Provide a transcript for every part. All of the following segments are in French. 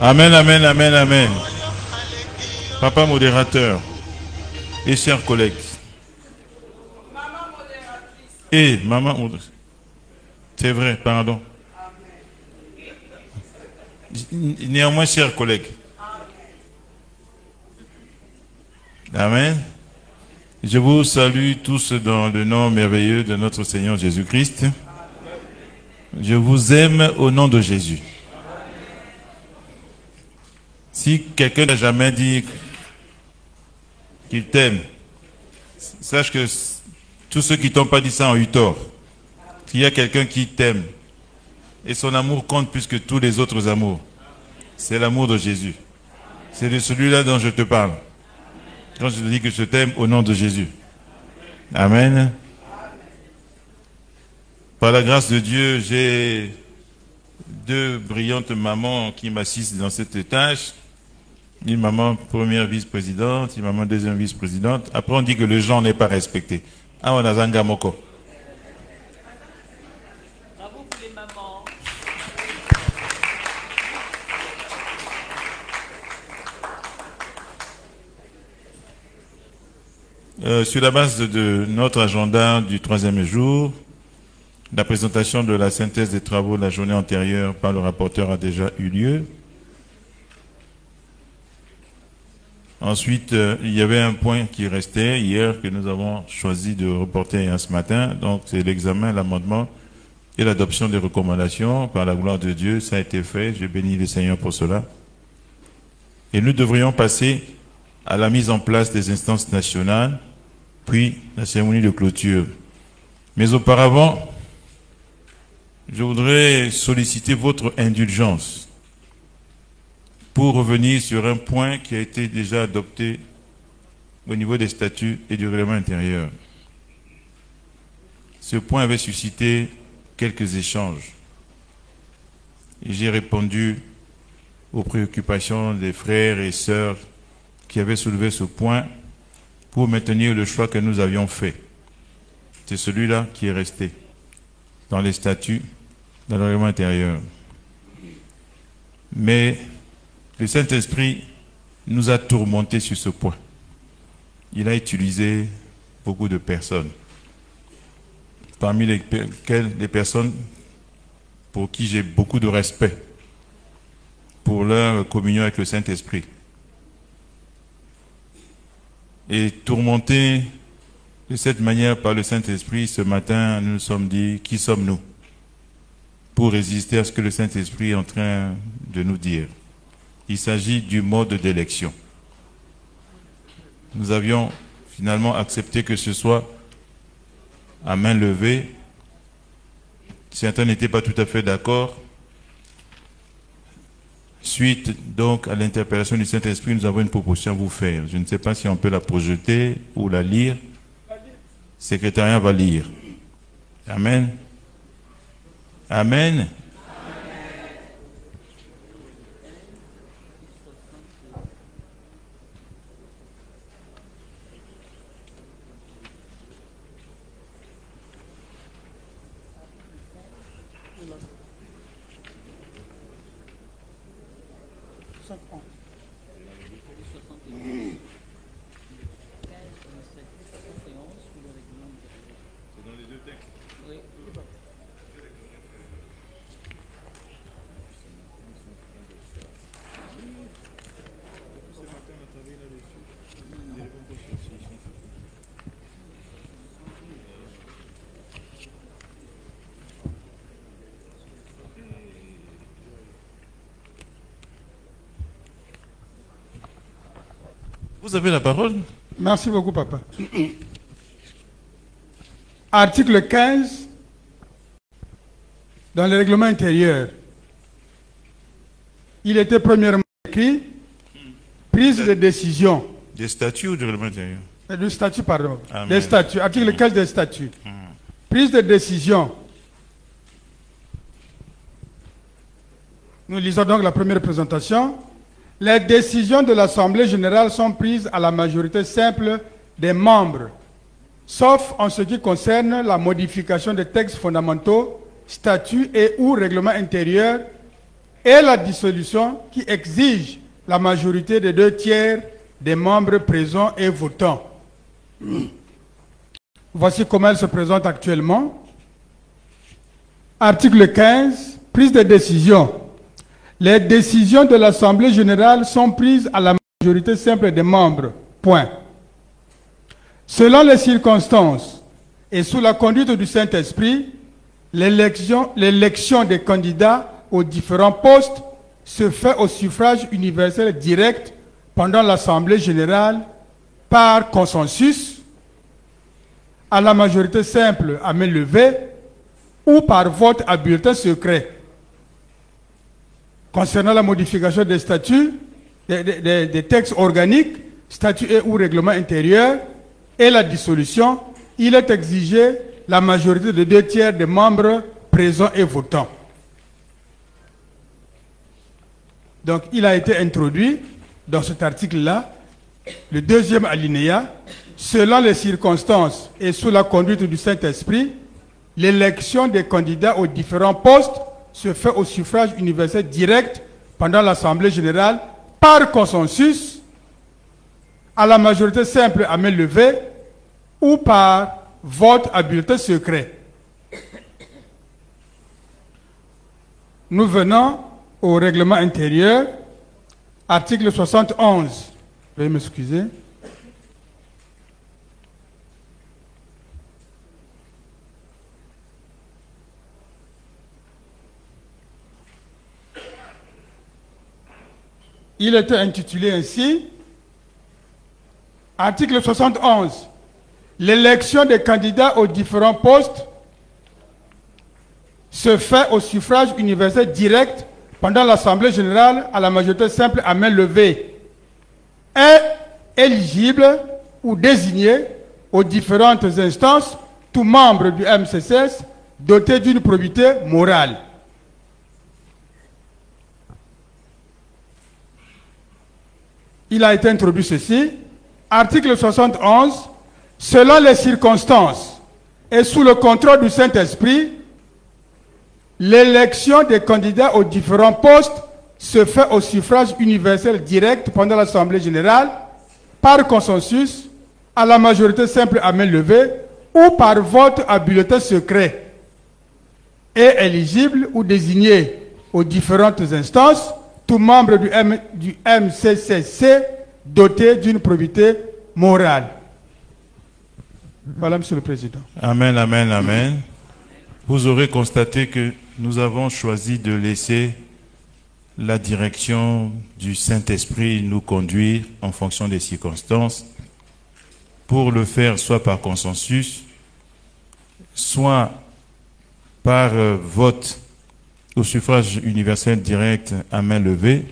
Amen, amen, amen, amen. Papa modérateur et chers collègues. Et maman modératrice. C'est vrai, pardon. Néanmoins, chers collègues. Amen. Je vous salue tous dans le nom merveilleux de notre Seigneur Jésus-Christ. Je vous aime au nom de Jésus. Si quelqu'un n'a jamais dit qu'il t'aime, sache que tous ceux qui ne t'ont pas dit ça ont eu tort. Qu'il y a quelqu'un qui t'aime et son amour compte plus que tous les autres amours. C'est l'amour de Jésus. C'est de celui-là dont je te parle. Quand je te dis que je t'aime au nom de Jésus. Amen. Par la grâce de Dieu, j'ai deux brillantes mamans qui m'assistent dans cette tâche. Une maman première vice-présidente, une maman deuxième vice-présidente. Après, on dit que le genre n'est pas respecté. Ah, on a Zanga Moko. Bravo pour les mamans. Sur la base de notre agenda du troisième jour, la présentation de la synthèse des travaux de la journée antérieure par le rapporteur a déjà eu lieu. Ensuite, il y avait un point qui restait hier que nous avons choisi de reporter ce matin. Donc, c'est l'examen, l'amendement et l'adoption des recommandations. Par la gloire de Dieu, ça a été fait. Je bénis le Seigneur pour cela. Et nous devrions passer à la mise en place des instances nationales, puis la cérémonie de clôture. Mais auparavant, je voudrais solliciter votre indulgence pour revenir sur un point qui a été déjà adopté au niveau des statuts et du règlement intérieur. Ce point avait suscité quelques échanges. Et j'ai répondu aux préoccupations des frères et sœurs qui avaient soulevé ce point pour maintenir le choix que nous avions fait. C'est celui-là qui est resté dans les statuts, dans le règlement intérieur. Mais le Saint-Esprit nous a tourmentés sur ce point. Il a utilisé beaucoup de personnes, parmi lesquelles des personnes pour qui j'ai beaucoup de respect pour leur communion avec le Saint-Esprit. Et tourmentés de cette manière par le Saint-Esprit, ce matin, nous nous sommes dit, qui sommes-nous pour résister à ce que le Saint-Esprit est en train de nous dire? Il s'agit du mode d'élection. Nous avions finalement accepté que ce soit à main levée. Certains n'étaient pas tout à fait d'accord. Suite donc à l'interpellation du Saint-Esprit, nous avons une proposition à vous faire. Je ne sais pas si on peut la projeter ou la lire. Le secrétariat va lire. Amen. Amen. Vous avez la parole. Merci beaucoup, papa. Article 15, dans le règlement intérieur, il était premièrement écrit prise de décision. Des statuts ou du règlement intérieur? Du statut, pardon. Amen. Des statuts. Article 15 des statuts. Prise de décision. Nous lisons donc la première présentation. Les décisions de l'Assemblée générale sont prises à la majorité simple des membres, sauf en ce qui concerne la modification des textes fondamentaux, statuts et ou règlements intérieurs et la dissolution qui exige la majorité des 2/3 des membres présents et votants. Voici comment elle se présente actuellement. Article 15, prise de décision. Les décisions de l'Assemblée générale sont prises à la majorité simple des membres. Point. Selon les circonstances et sous la conduite du Saint-Esprit, l'élection des candidats aux différents postes se fait au suffrage universel direct pendant l'Assemblée générale par consensus, à la majorité simple à main levée ou par vote à bulletin secret. Concernant la modification des statuts, des textes organiques, statuts et ou règlements intérieurs et la dissolution, il est exigé la majorité de 2/3 des membres présents et votants. Donc, il a été introduit dans cet article-là, le deuxième alinéa, selon les circonstances et sous la conduite du Saint-Esprit, l'élection des candidats aux différents postes se fait au suffrage universel direct pendant l'Assemblée générale par consensus, à la majorité simple à main levée ou par vote à bulletin secret. Nous venons au règlement intérieur, article 71. Veuillez m'excuser. Il était intitulé ainsi, article 71, l'élection des candidats aux différents postes se fait au suffrage universel direct pendant l'Assemblée générale à la majorité simple à main levée, est éligible ou désigné aux différentes instances tout membre du MCCS doté d'une probité morale. Il a été introduit ceci. Article 71. Selon les circonstances et sous le contrôle du Saint-Esprit, l'élection des candidats aux différents postes se fait au suffrage universel direct pendant l'Assemblée générale, par consensus, à la majorité simple à main levée ou par vote à bulletin secret, est éligible ou désigné aux différentes instances tout membre du MCCC doté d'une probité morale. Voilà, Monsieur le Président. Amen, amen, amen. Vous aurez constaté que nous avons choisi de laisser la direction du Saint-Esprit nous conduire en fonction des circonstances pour le faire soit par consensus, soit par vote au suffrage universel direct à main levée,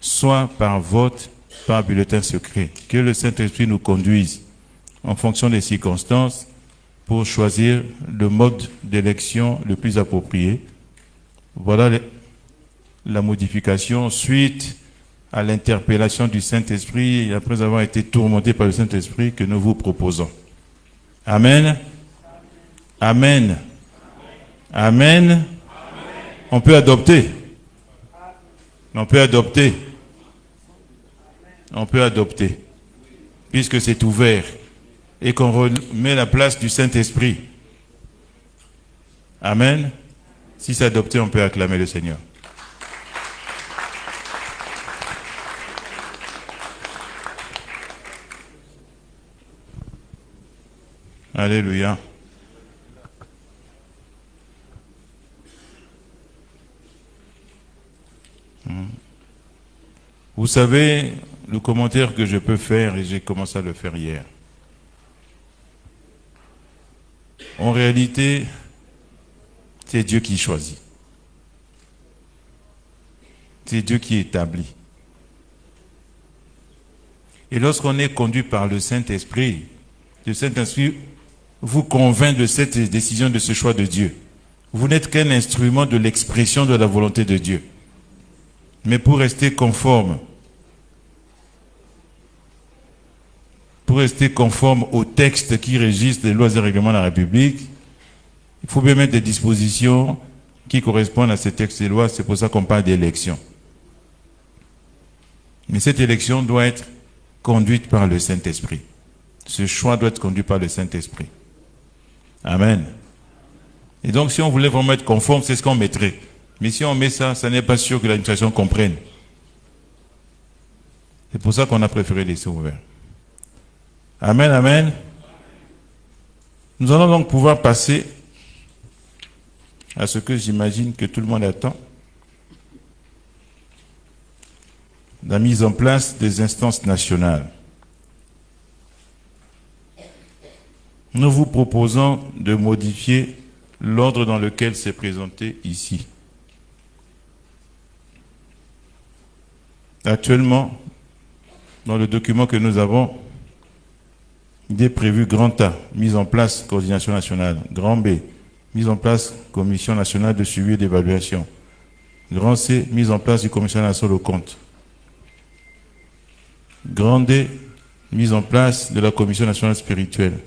soit par vote par bulletin secret. Que le Saint-Esprit nous conduise en fonction des circonstances pour choisir le mode d'élection le plus approprié. Voilà la modification suite à l'interpellation du Saint-Esprit et après avoir été tourmenté par le Saint-Esprit que nous vous proposons. Amen. Amen. Amen. On peut adopter. On peut adopter. On peut adopter. Puisque c'est ouvert et qu'on remet la place du Saint-Esprit. Amen. Si c'est adopté, on peut acclamer le Seigneur. Alléluia. Vous savez, le commentaire que je peux faire, et j'ai commencé à le faire hier. En réalité, c'est Dieu qui choisit. C'est Dieu qui établit. Et lorsqu'on est conduit par le Saint-Esprit, le Saint-Esprit vous convainc de cette décision, de ce choix de Dieu. Vous n'êtes qu'un instrument de l'expression de la volonté de Dieu. Mais pour rester conforme, aux textes qui régissent les lois et règlements de la République, il faut bien mettre des dispositions qui correspondent à ces textes et lois. C'est pour ça qu'on parle d'élection. Mais cette élection doit être conduite par le Saint-Esprit. Ce choix doit être conduit par le Saint-Esprit. Amen. Et donc, si on voulait vraiment être conforme, c'est ce qu'on mettrait. Mais si on met ça, ça n'est pas sûr que l'administration comprenne. C'est pour ça qu'on a préféré laisser ouvert. Amen, amen. Nous allons donc pouvoir passer à ce que j'imagine que tout le monde attend. La mise en place des instances nationales. Nous vous proposons de modifier l'ordre dans lequel c'est présenté ici. Actuellement, dans le document que nous avons, il est prévu grand A, mise en place coordination nationale. Grand B, mise en place commission nationale de suivi et d'évaluation. Grand C, mise en place du commissaire national aux comptes. Grand D, mise en place de la commission nationale spirituelle.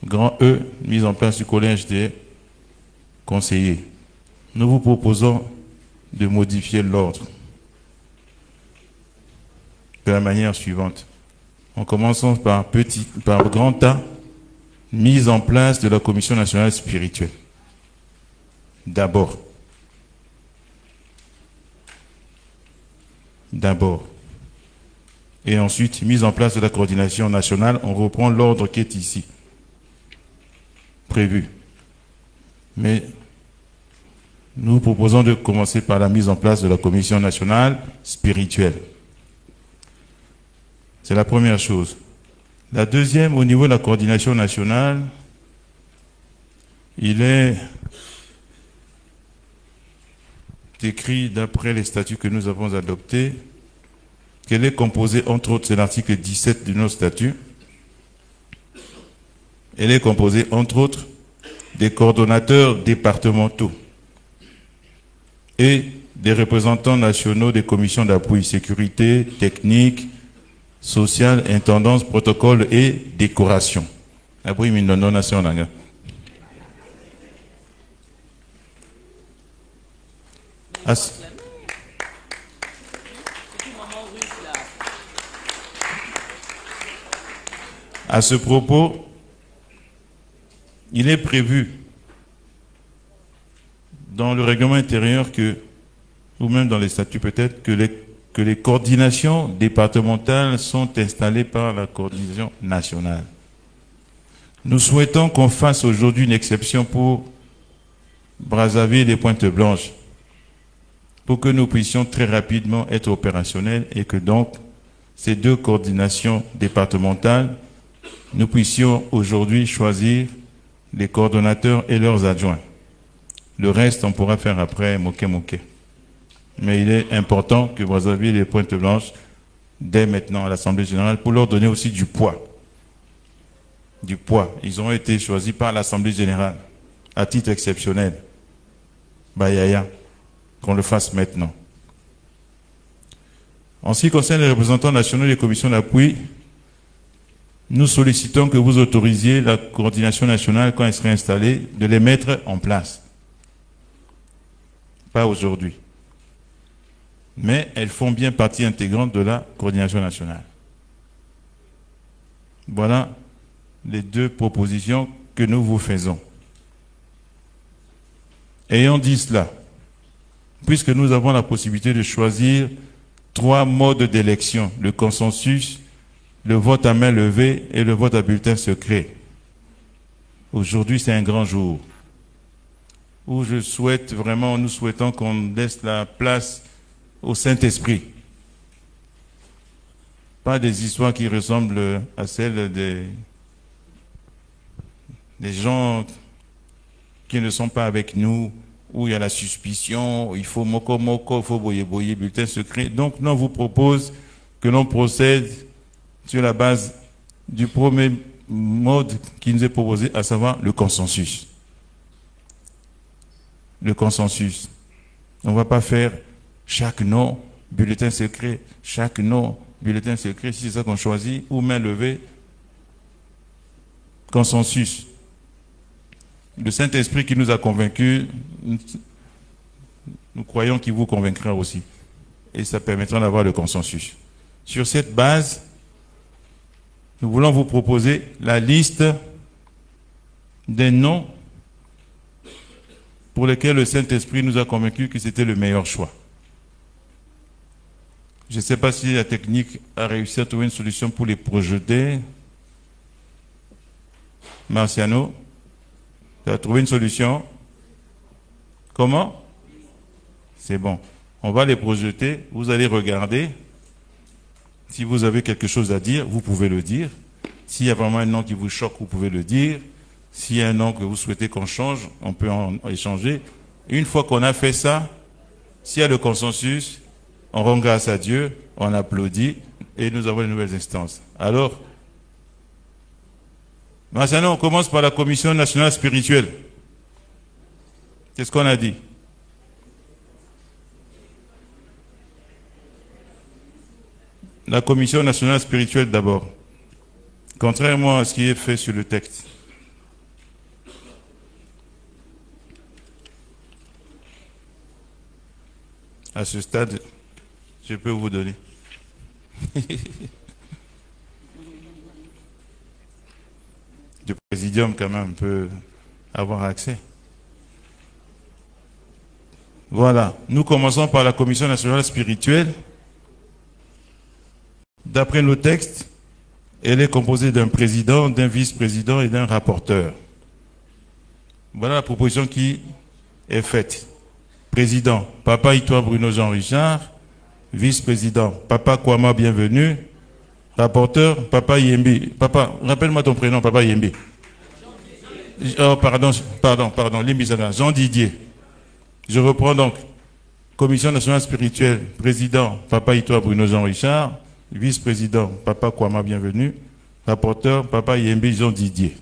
Grand E, mise en place du collège des conseillers. Nous vous proposons de modifier l'ordre de la manière suivante. En commençant par grand A, mise en place de la commission nationale spirituelle. D'abord. Et ensuite, mise en place de la coordination nationale. On reprend l'ordre qui est ici, prévu. Mais nous proposons de commencer par la mise en place de la commission nationale spirituelle. C'est la première chose. La deuxième, au niveau de la coordination nationale, il est écrit, d'après les statuts que nous avons adoptés, qu'elle est composée, entre autres, c'est l'article 17 de nos statuts, elle est composée, entre autres, des coordonnateurs départementaux et des représentants nationaux des commissions d'appui, sécurité, technique, sociale, intendance, protocole et décoration. Après, à ce propos, il est prévu dans le règlement intérieur ou même dans les statuts peut-être, que les coordinations départementales sont installées par la coordination nationale. Nous souhaitons qu'on fasse aujourd'hui une exception pour Brazzaville et Pointe-Blanche, pour que nous puissions très rapidement être opérationnels et que donc ces deux coordinations départementales, nous puissions aujourd'hui choisir les coordonnateurs et leurs adjoints. Le reste, on pourra faire après moquet. Mais il est important que Brazzaville et Pointe-Blanche, dès maintenant à l'Assemblée générale, pour leur donner aussi du poids. Du poids. Ils ont été choisis par l'Assemblée générale, à titre exceptionnel. Bayaya, qu'on le fasse maintenant. En ce qui concerne les représentants nationaux des commissions d'appui, nous sollicitons que vous autorisiez la coordination nationale, quand elle serait installée, de les mettre en place. Pas aujourd'hui. Mais elles font bien partie intégrante de la coordination nationale. Voilà les deux propositions que nous vous faisons. Ayant dit cela, puisque nous avons la possibilité de choisir 3 modes d'élection, le consensus, le vote à main levée et le vote à bulletin secret. Aujourd'hui, c'est un grand jour où nous souhaitons qu'on laisse la place au Saint-Esprit. pas des histoires qui ressemblent à celles des gens qui ne sont pas avec nous, où il y a la suspicion, il faut moko, il faut boyer, bulletin secret. Donc, nous, on vous propose que l'on procède sur la base du premier mode qui nous est proposé, à savoir le consensus. Le consensus. On ne va pas faire chaque nom, bulletin secret, chaque nom, bulletin secret, si c'est ça qu'on choisit, ou main levée, consensus. Le Saint-Esprit qui nous a convaincus, nous croyons qu'il vous convaincra aussi. Et ça permettra d'avoir le consensus. Sur cette base, nous voulons vous proposer la liste des noms pour lesquels le Saint-Esprit nous a convaincus que c'était le meilleur choix. Je ne sais pas si la technique a réussi à trouver une solution pour les projeter. Marciano, tu as trouvé une solution? Comment? C'est bon. On va les projeter. Vous allez regarder. Si vous avez quelque chose à dire, vous pouvez le dire. S'il y a vraiment un nom qui vous choque, vous pouvez le dire. S'il y a un nom que vous souhaitez qu'on change, on peut en échanger. Une fois qu'on a fait ça, s'il y a le consensus, on rend grâce à Dieu, on applaudit et nous avons de nouvelles instances. Alors, maintenant, on commence par la Commission nationale spirituelle. Qu'est-ce qu'on a dit? La Commission nationale spirituelle d'abord. Contrairement à ce qui est fait sur le texte. À ce stade, je peux vous donner. Le présidium, quand même, peut avoir accès. Voilà. Nous commençons par la Commission nationale spirituelle. D'après nos textes, elle est composée d'un président, d'un vice-président et d'un rapporteur. Voilà la proposition qui est faite. Président, Papa Itoa Bruno Jean-Richard. Vice-président, Papa Kwama, bienvenue. Rapporteur, Papa Yembi. Papa, rappelle-moi ton prénom, Papa Yembi. Oh, pardon, Limbisana, Jean Didier. Je reprends donc. Commission nationale spirituelle, président, Papa Itoa Bruno Jean-Richard. Vice-président, Papa Kwama, bienvenue. Rapporteur, Papa Yembi Jean Didier.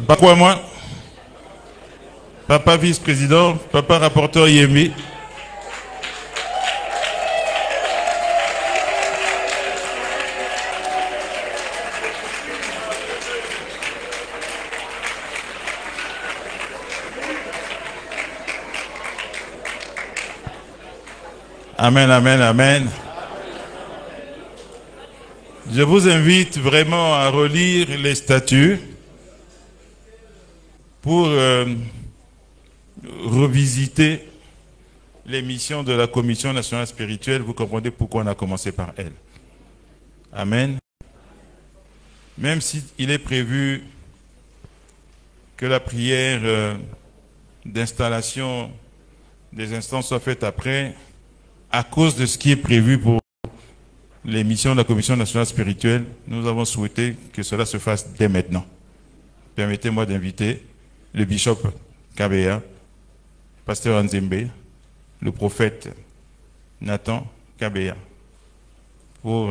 Pas quoi moi? Papa vice-président, papa rapporteur Yembi. Amen, amen, amen. Je vous invite vraiment à relire les statuts pour revisiter les missions de la Commission nationale spirituelle. Vous comprenez pourquoi on a commencé par elle. Amen. Même s'il est prévu que la prière d'installation des instances soit faite après, à cause de ce qui est prévu pour les missions de la Commission nationale spirituelle, nous avons souhaité que cela se fasse dès maintenant. Permettez-moi d'inviter le bishop Kabea, pasteur Anzembe, le prophète Nathan Kabea, pour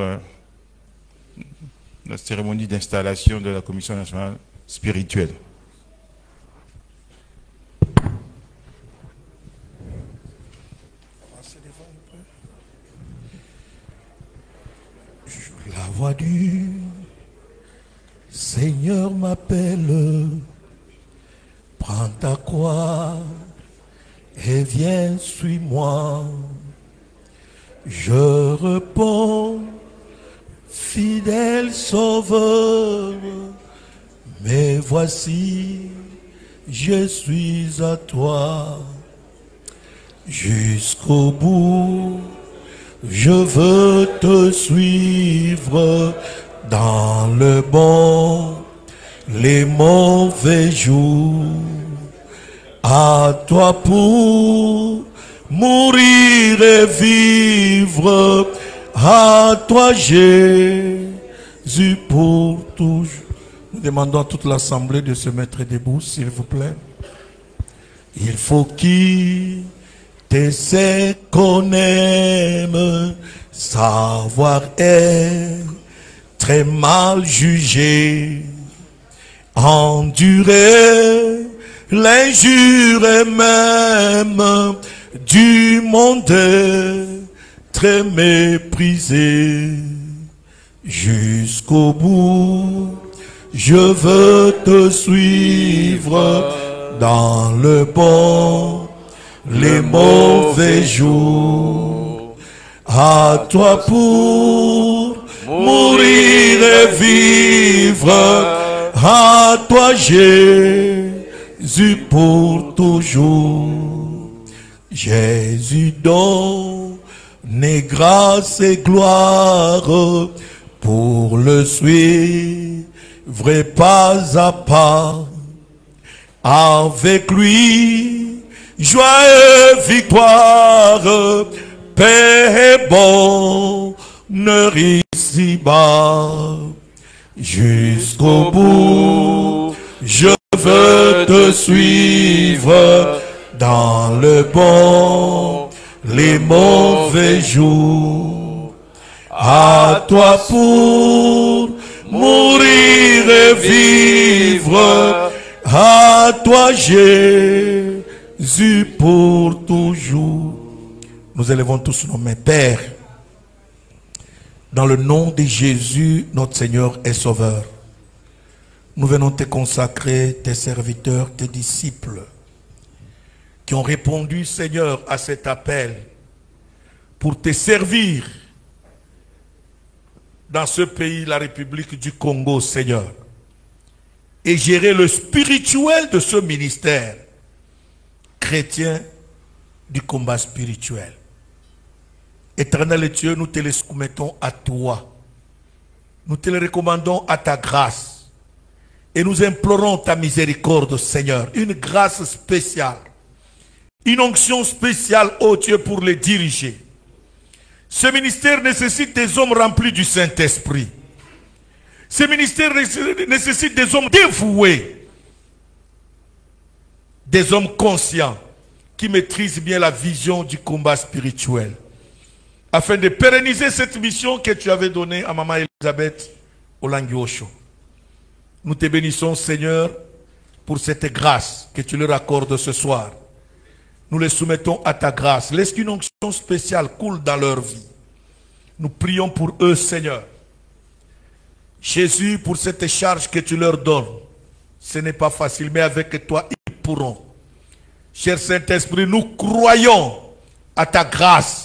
la cérémonie d'installation de la Commission nationale spirituelle. La voix du Seigneur m'appelle, prends ta croix et viens, suis-moi. Je réponds, fidèle Sauveur, mais voici, je suis à toi. Jusqu'au bout, je veux te suivre dans le bon, les mauvais jours. À toi pour mourir et vivre, à toi Jésus pour toujours. Nous demandons à toute l'assemblée de se mettre debout, s'il vous plaît. Il faut qu'il te sait qu'on aime, savoir être très mal jugé, endurer l'injure et même du monde très méprisé. Jusqu'au bout, je veux te suivre dans le bon, les mauvais jours. À toi pour mourir et vivre, à toi Jésus pour toujours. Jésus donne grâce et gloire pour le suivre pas à pas. Avec lui, joie et victoire, paix et bonheur ici-bas. Jusqu'au bout, je veux te suivre dans le bon, les mauvais jours. À toi pour mourir et vivre, à toi Jésus pour toujours. Nous élevons tous nos mains. Père, dans le nom de Jésus, notre Seigneur et Sauveur, nous venons te consacrer tes serviteurs, tes disciples, qui ont répondu, Seigneur, à cet appel pour te servir dans ce pays, la République du Congo, Seigneur, et gérer le spirituel de ce ministère chrétien du combat spirituel. Éternel Dieu, nous te les soumettons à toi. Nous te les recommandons à ta grâce. Et nous implorons ta miséricorde, Seigneur. Une grâce spéciale. Une onction spéciale, ô Dieu, pour les diriger. Ce ministère nécessite des hommes remplis du Saint-Esprit. Ce ministère nécessite des hommes dévoués. Des hommes conscients qui maîtrisent bien la vision du combat spirituel. Afin de pérenniser cette mission que tu avais donnée à Maman Elisabeth Olangiosho. Nous te bénissons, Seigneur, pour cette grâce que tu leur accordes ce soir. Nous les soumettons à ta grâce. Laisse qu'une onction spéciale coule dans leur vie. Nous prions pour eux, Seigneur. Jésus, pour cette charge que tu leur donnes, ce n'est pas facile, mais avec toi, ils pourront. Cher Saint-Esprit, nous croyons à ta grâce.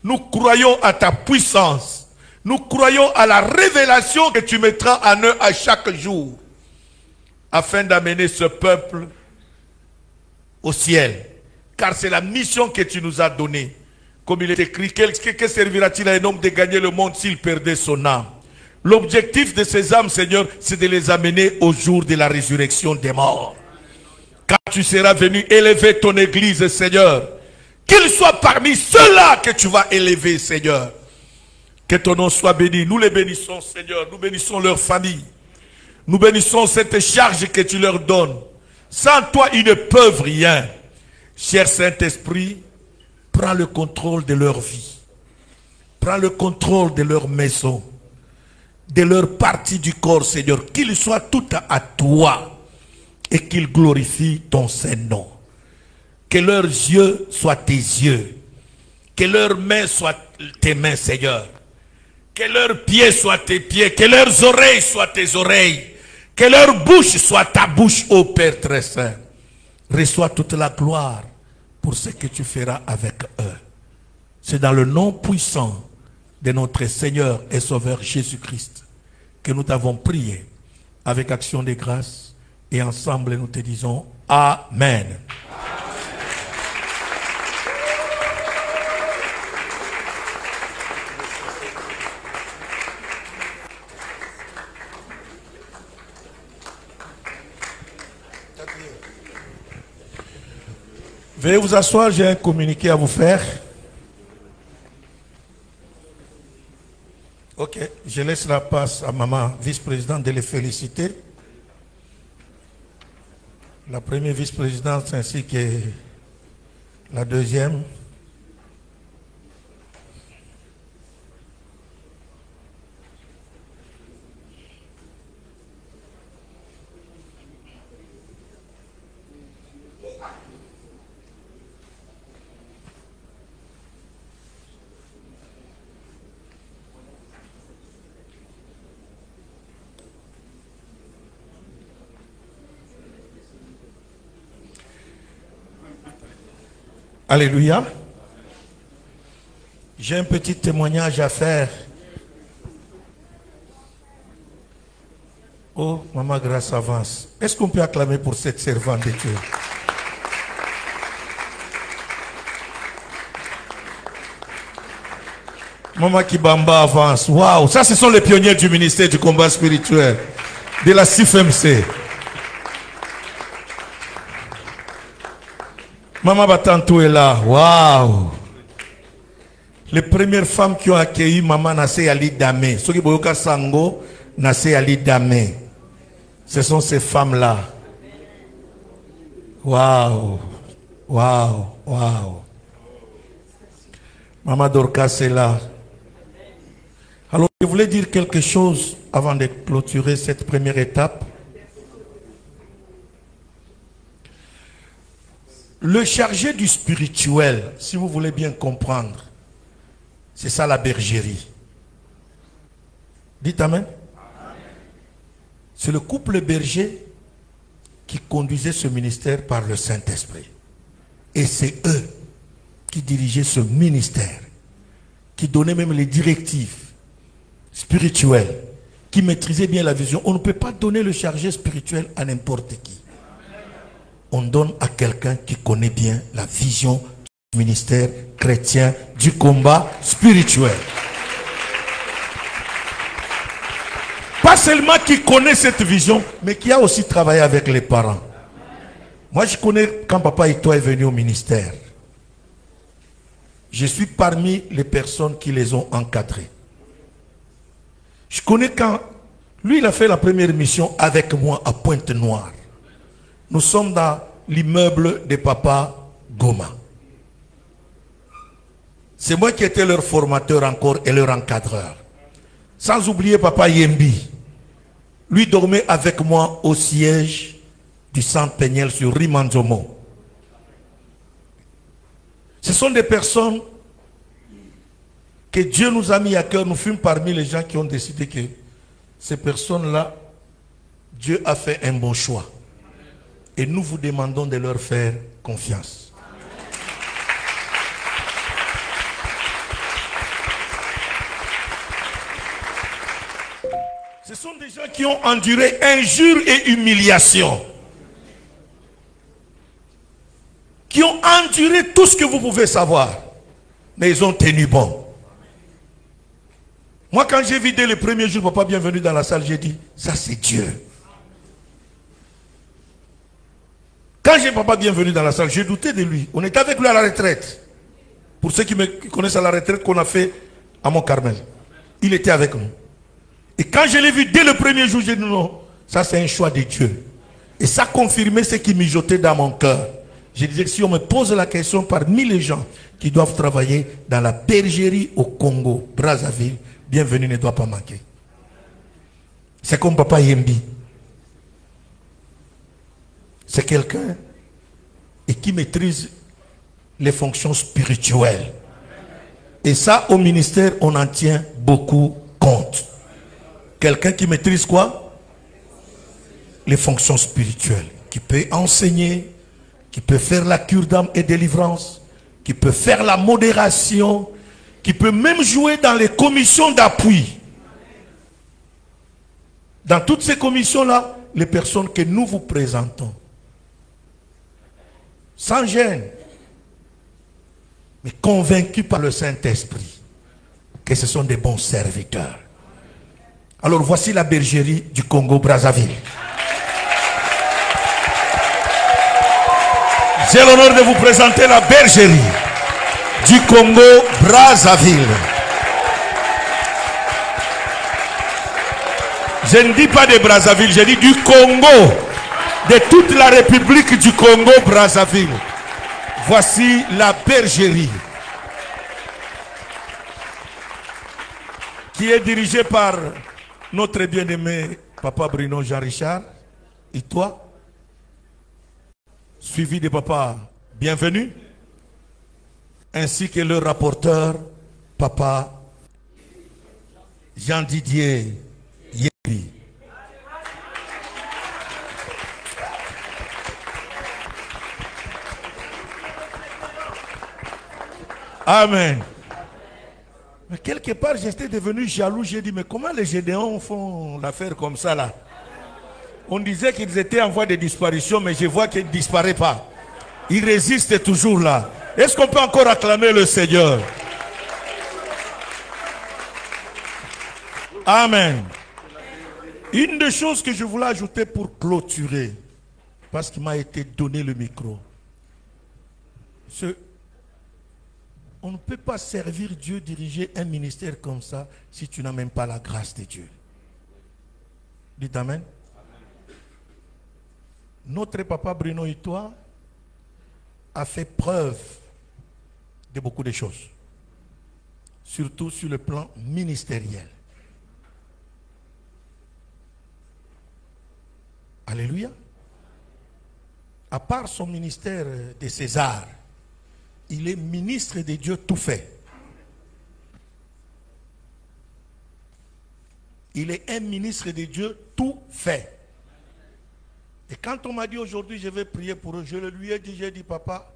Nous croyons à ta puissance. Nous croyons à la révélation que tu mettras en eux à chaque jour, afin d'amener ce peuple au ciel. Car c'est la mission que tu nous as donnée. Comme il est écrit, que servira-t-il à un homme de gagner le monde s'il perdait son âme? L'objectif de ces âmes, Seigneur, c'est de les amener au jour de la résurrection des morts. Quand tu seras venu élever ton église, Seigneur, qu'il soit parmi ceux-là que tu vas élever, Seigneur. Que ton nom soit béni. Nous les bénissons, Seigneur. Nous bénissons leur famille. Nous bénissons cette charge que tu leur donnes. Sans toi, ils ne peuvent rien. Cher Saint-Esprit, prends le contrôle de leur vie. Prends le contrôle de leur maison, de leur partie du corps, Seigneur. Qu'ils soient tout à toi et qu'ils glorifient ton Saint-Nom. Que leurs yeux soient tes yeux. Que leurs mains soient tes mains, Seigneur. Que leurs pieds soient tes pieds, que leurs oreilles soient tes oreilles, que leur bouche soit ta bouche, ô Père très saint. Reçois toute la gloire pour ce que tu feras avec eux. C'est dans le nom puissant de notre Seigneur et Sauveur Jésus-Christ que nous t'avons prié avec action de grâce et ensemble nous te disons Amen. Veuillez vous asseoir, j'ai un communiqué à vous faire. Ok, je laisse la passe à maman vice-présidente de les féliciter. La première vice-présidente ainsi que la deuxième. Alléluia. J'ai un petit témoignage à faire. Oh, maman, grâce avance. Est-ce qu'on peut acclamer pour cette servante de Dieu? Maman Kibamba avance. Waouh, ça ce sont les pionniers du ministère du combat spirituel de la CIFMC. Maman Batantou est là. Waouh. Les premières femmes qui ont accueilli Maman Nassé Ali Damé. Ceux qui boyoka Sango, Nassé Ali Damé. Ce sont ces femmes-là. Waouh. Waouh. Waouh. Maman Dorcas est là. Alors, je voulais dire quelque chose avant de clôturer cette première étape. Le chargé du spirituel, si vous voulez bien comprendre, c'est ça la bergerie. Dites Amen. C'est le couple berger qui conduisait ce ministère par le Saint-Esprit. Et c'est eux qui dirigeaient ce ministère, qui donnaient même les directives spirituelles, qui maîtrisaient bien la vision. On ne peut pas donner le chargé spirituel à n'importe qui. On donne à quelqu'un qui connaît bien la vision du ministère chrétien du combat spirituel. Pas seulement qui connaît cette vision, mais qui a aussi travaillé avec les parents. Moi, je connais quand papa et toi est venu au ministère. Je suis parmi les personnes qui les ont encadrés. Je connais quand lui, il a fait la première mission avec moi à Pointe-Noire. Nous sommes dans l'immeuble de papa Goma. C'est moi qui étais leur formateur encore et leur encadreur. Sans oublier papa Yembi. Lui dormait avec moi au siège du centre Péniel sur Rimanzomo. Ce sont des personnes que Dieu nous a mis à cœur. Nous fûmes parmi les gens qui ont décidé que ces personnes-là, Dieu a fait un bon choix. Et nous vous demandons de leur faire confiance. Ce sont des gens qui ont enduré injures et humiliations. Qui ont enduré tout ce que vous pouvez savoir. Mais ils ont tenu bon. Moi, quand j'ai vidé le premier jour, papa, bienvenue dans la salle, j'ai dit, ça c'est Dieu. Quand j'ai papa bienvenu dans la salle, j'ai douté de lui. On était avec lui à la retraite. Pour ceux qui me connaissent à la retraite qu'on a fait à Mont-Carmel. Il était avec nous. Et quand je l'ai vu dès le premier jour, j'ai dit non, ça c'est un choix de Dieu. Et ça confirmait ce qui mijotait dans mon cœur. Je disais que si on me pose la question parmi les gens qui doivent travailler dans la bergerie au Congo, Brazzaville, bienvenue ne doit pas manquer. C'est comme papa Yembi. C'est quelqu'un et qui maîtrise les fonctions spirituelles. Et ça, au ministère, on en tient beaucoup Quelqu'un qui maîtrise quoi? Les fonctions spirituelles. Qui peut enseigner, qui peut faire la cure d'âme et délivrance, qui peut faire la modération, qui peut même jouer dans les commissions d'appui. Dans toutes ces commissions-là, les personnes que nous vous présentons, sans gêne, mais convaincus par le Saint-Esprit que ce sont des bons serviteurs. Alors voici la bergerie du Congo-Brazzaville. J'ai l'honneur de vous présenter la bergerie du Congo-Brazzaville. Je ne dis pas de Brazzaville, je dis du Congo, de toute la République du Congo-Brazzaville. Voici la bergerie qui est dirigée par notre bien-aimé Papa Bruno Jean-Richard et toi, suivi de Papa Bienvenu, ainsi que le rapporteur Papa Jean-Didier Yéri. Amen. Mais quelque part, j'étais devenu jaloux. J'ai dit, mais comment les Gédéons font l'affaire comme ça là? On disait qu'ils étaient en voie de disparition, mais je vois qu'ils ne disparaissent pas. Ils résistent toujours là. Est-ce qu'on peut encore acclamer le Seigneur? Amen. Une des choses que je voulais ajouter pour clôturer, parce qu'il m'a été donné le micro, on ne peut pas servir Dieu, diriger un ministère comme ça, si tu n'as même pas la grâce de Dieu. Dites Amen. Notre papa Bruno et toi a fait preuve de beaucoup de choses, surtout sur le plan ministériel. Alléluia. À part son ministère de César, il est ministre de Dieu tout fait. Il est un ministre de Dieu tout fait. Et quand on m'a dit aujourd'hui je vais prier pour eux, je lui ai dit, j'ai dit papa,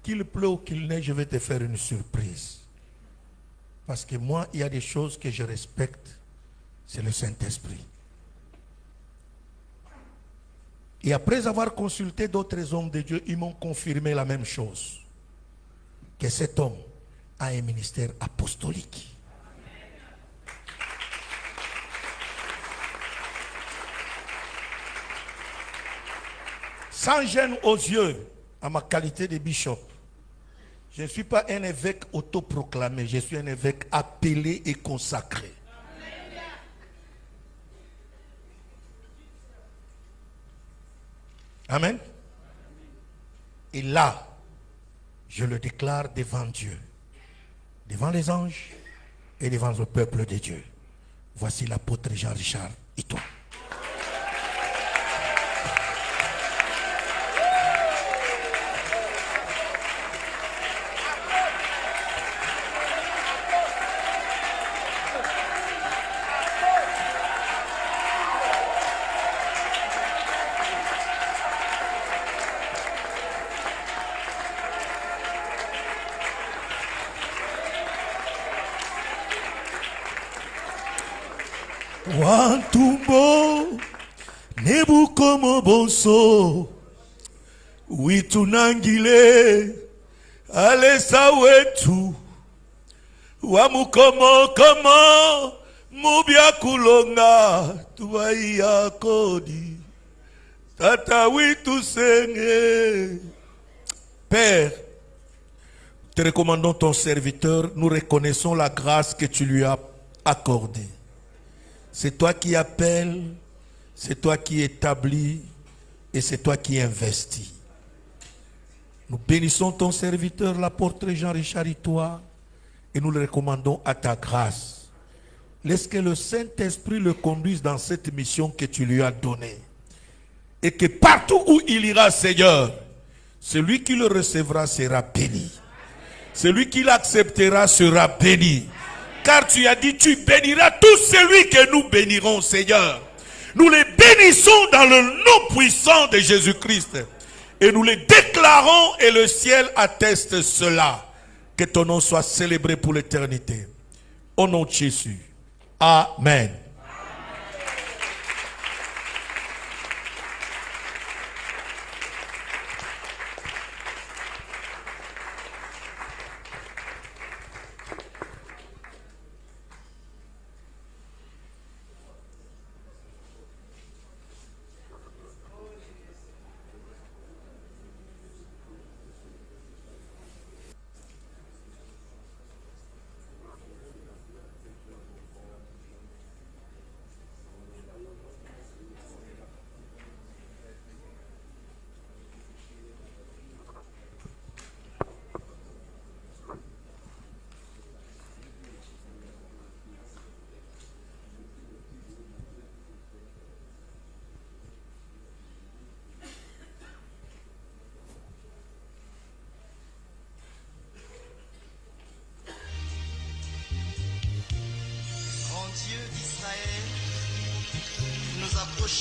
qu'il pleut ou qu'il neige, je vais te faire une surprise. Parce que moi, il y a des choses que je respecte, c'est le Saint-Esprit. Et après avoir consulté d'autres hommes de Dieu, ils m'ont confirmé la même chose. Que cet homme a un ministère apostolique. Sans gêne aux yeux, à ma qualité de bishop, je ne suis pas un évêque autoproclamé, je suis un évêque appelé et consacré. Amen. Et là, je le déclare devant Dieu, devant les anges et devant le peuple de Dieu. Voici l'apôtre Jean-Richard et toi. Wantumbo nebukomo bonso witunangile alesa wetu wamukomo komo mubya kulonga tuwaiya kodi tata witu senge. Père, te recommandons ton serviteur, nous reconnaissons la grâce que tu lui as accordée. C'est toi qui appelles, c'est toi qui établis et c'est toi qui investis. Nous bénissons ton serviteur, l'apôtre Jean-Richard et toi, et nous le recommandons à ta grâce. Laisse que le Saint-Esprit le conduise dans cette mission que tu lui as donnée. Et que partout où il ira, Seigneur, celui qui le recevra sera béni. Celui qui l'acceptera sera béni. car tu as dit, tu béniras tout celui que nous bénirons, Seigneur. Nous les bénissons dans le nom puissant de Jésus-Christ. Et nous les déclarons et le ciel atteste cela. Que ton nom soit célébré pour l'éternité. Au nom de Jésus. Amen.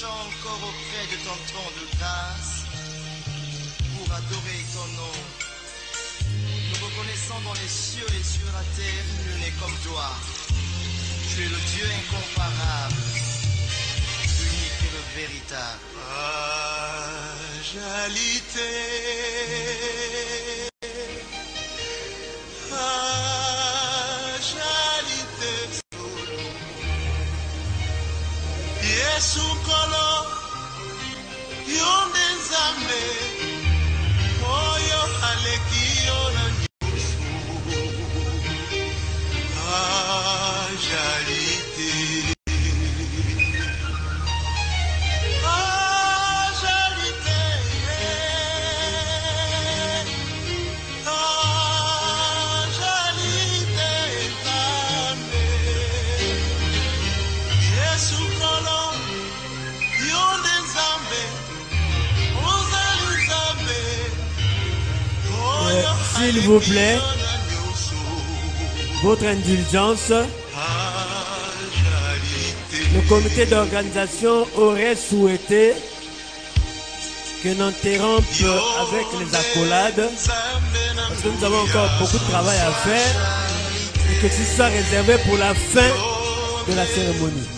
Encore auprès de ton trône de grâce pour adorer ton nom. Nous reconnaissons dans les cieux et sur la terre, nul n'est comme toi. Tu es le Dieu incomparable, l'unique et le véritable. Ajalité, ajalité, Yesu kolo yonde nzambe oyo aleki yo na nyonso ajalite ajalite ajalite nzambe Yesu kolo S'il vous plaît, votre indulgence, le comité d'organisation aurait souhaité que l'on interrompe avec les accolades, parce que nous avons encore beaucoup de travail à faire, et que ce soit réservé pour la fin de la cérémonie.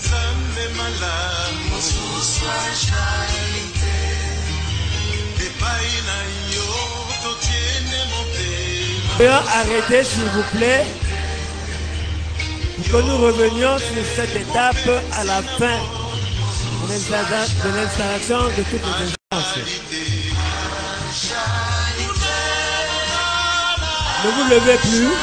Arrêtez s'il vous plaît pour que nous revenions sur cette étape à la fin de l'installation de toutes les instances. Ne vous levez plus.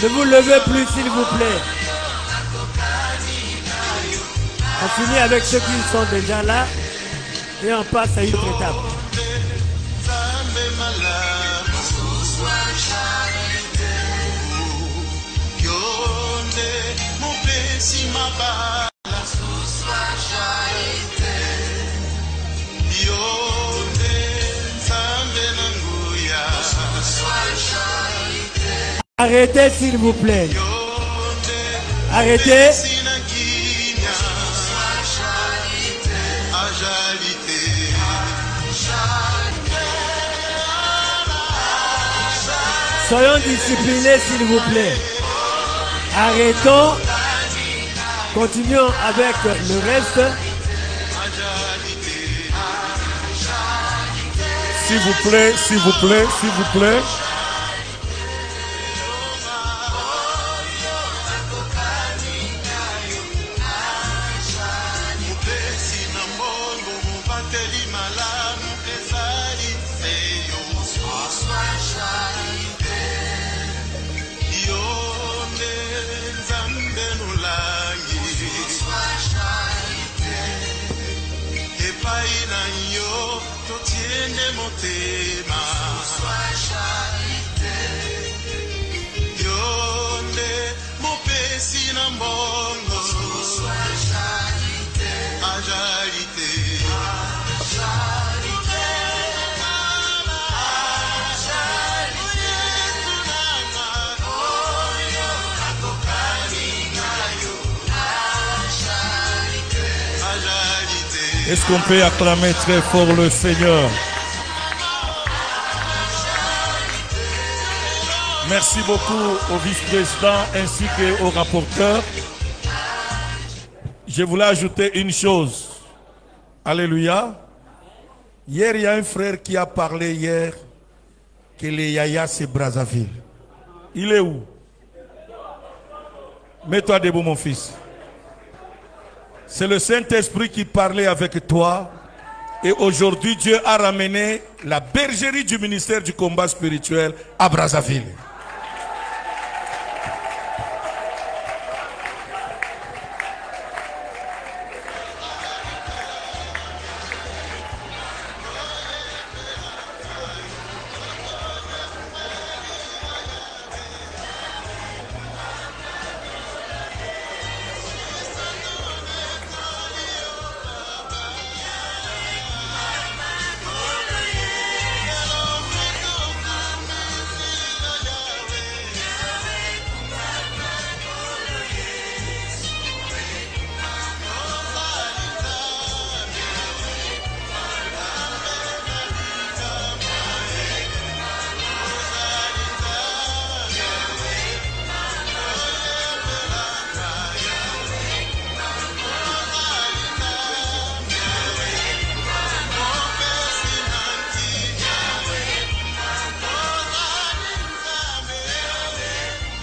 Ne vous levez plus s'il vous plaît. On finit avec ceux qui sont déjà là et on passe à une autre étape. Arrêtez s'il vous plaît. Arrêtez. Soyons disciplinés s'il vous plaît. Arrêtons. Continuons avec le reste. S'il vous plaît, s'il vous plaît, s'il vous plaît. Est-ce qu'on peut acclamer très fort le Seigneur? Merci beaucoup au vice-président ainsi qu'au rapporteur. Je voulais ajouter une chose. Alléluia. Hier, il y a un frère qui a parlé hier que les Yaya, c'est Brazzaville. Il est où? Mets-toi debout, mon fils. C'est le Saint-Esprit qui parlait avec toi. Et aujourd'hui, Dieu a ramené la bergerie du ministère du combat spirituel à Brazzaville.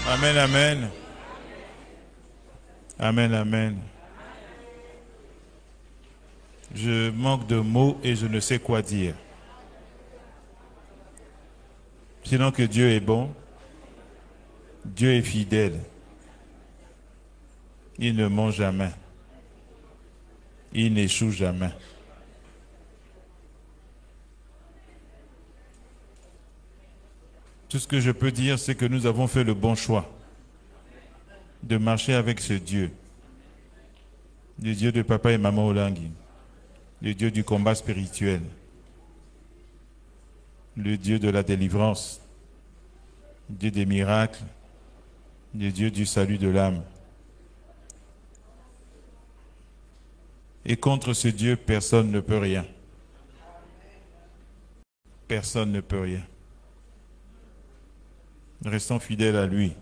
Amen, amen. Amen, amen. Je manque de mots et je ne sais quoi dire. Sinon que Dieu est bon, Dieu est fidèle. Il ne ment jamais. Il n'échoue jamais. Tout ce que je peux dire, c'est que nous avons fait le bon choix de marcher avec ce Dieu, le Dieu de papa et maman Olangui, le Dieu du combat spirituel, le Dieu de la délivrance, le Dieu des miracles, le Dieu du salut de l'âme. Et contre ce Dieu, personne ne peut rien. Personne ne peut rien. Restons fidèles à lui.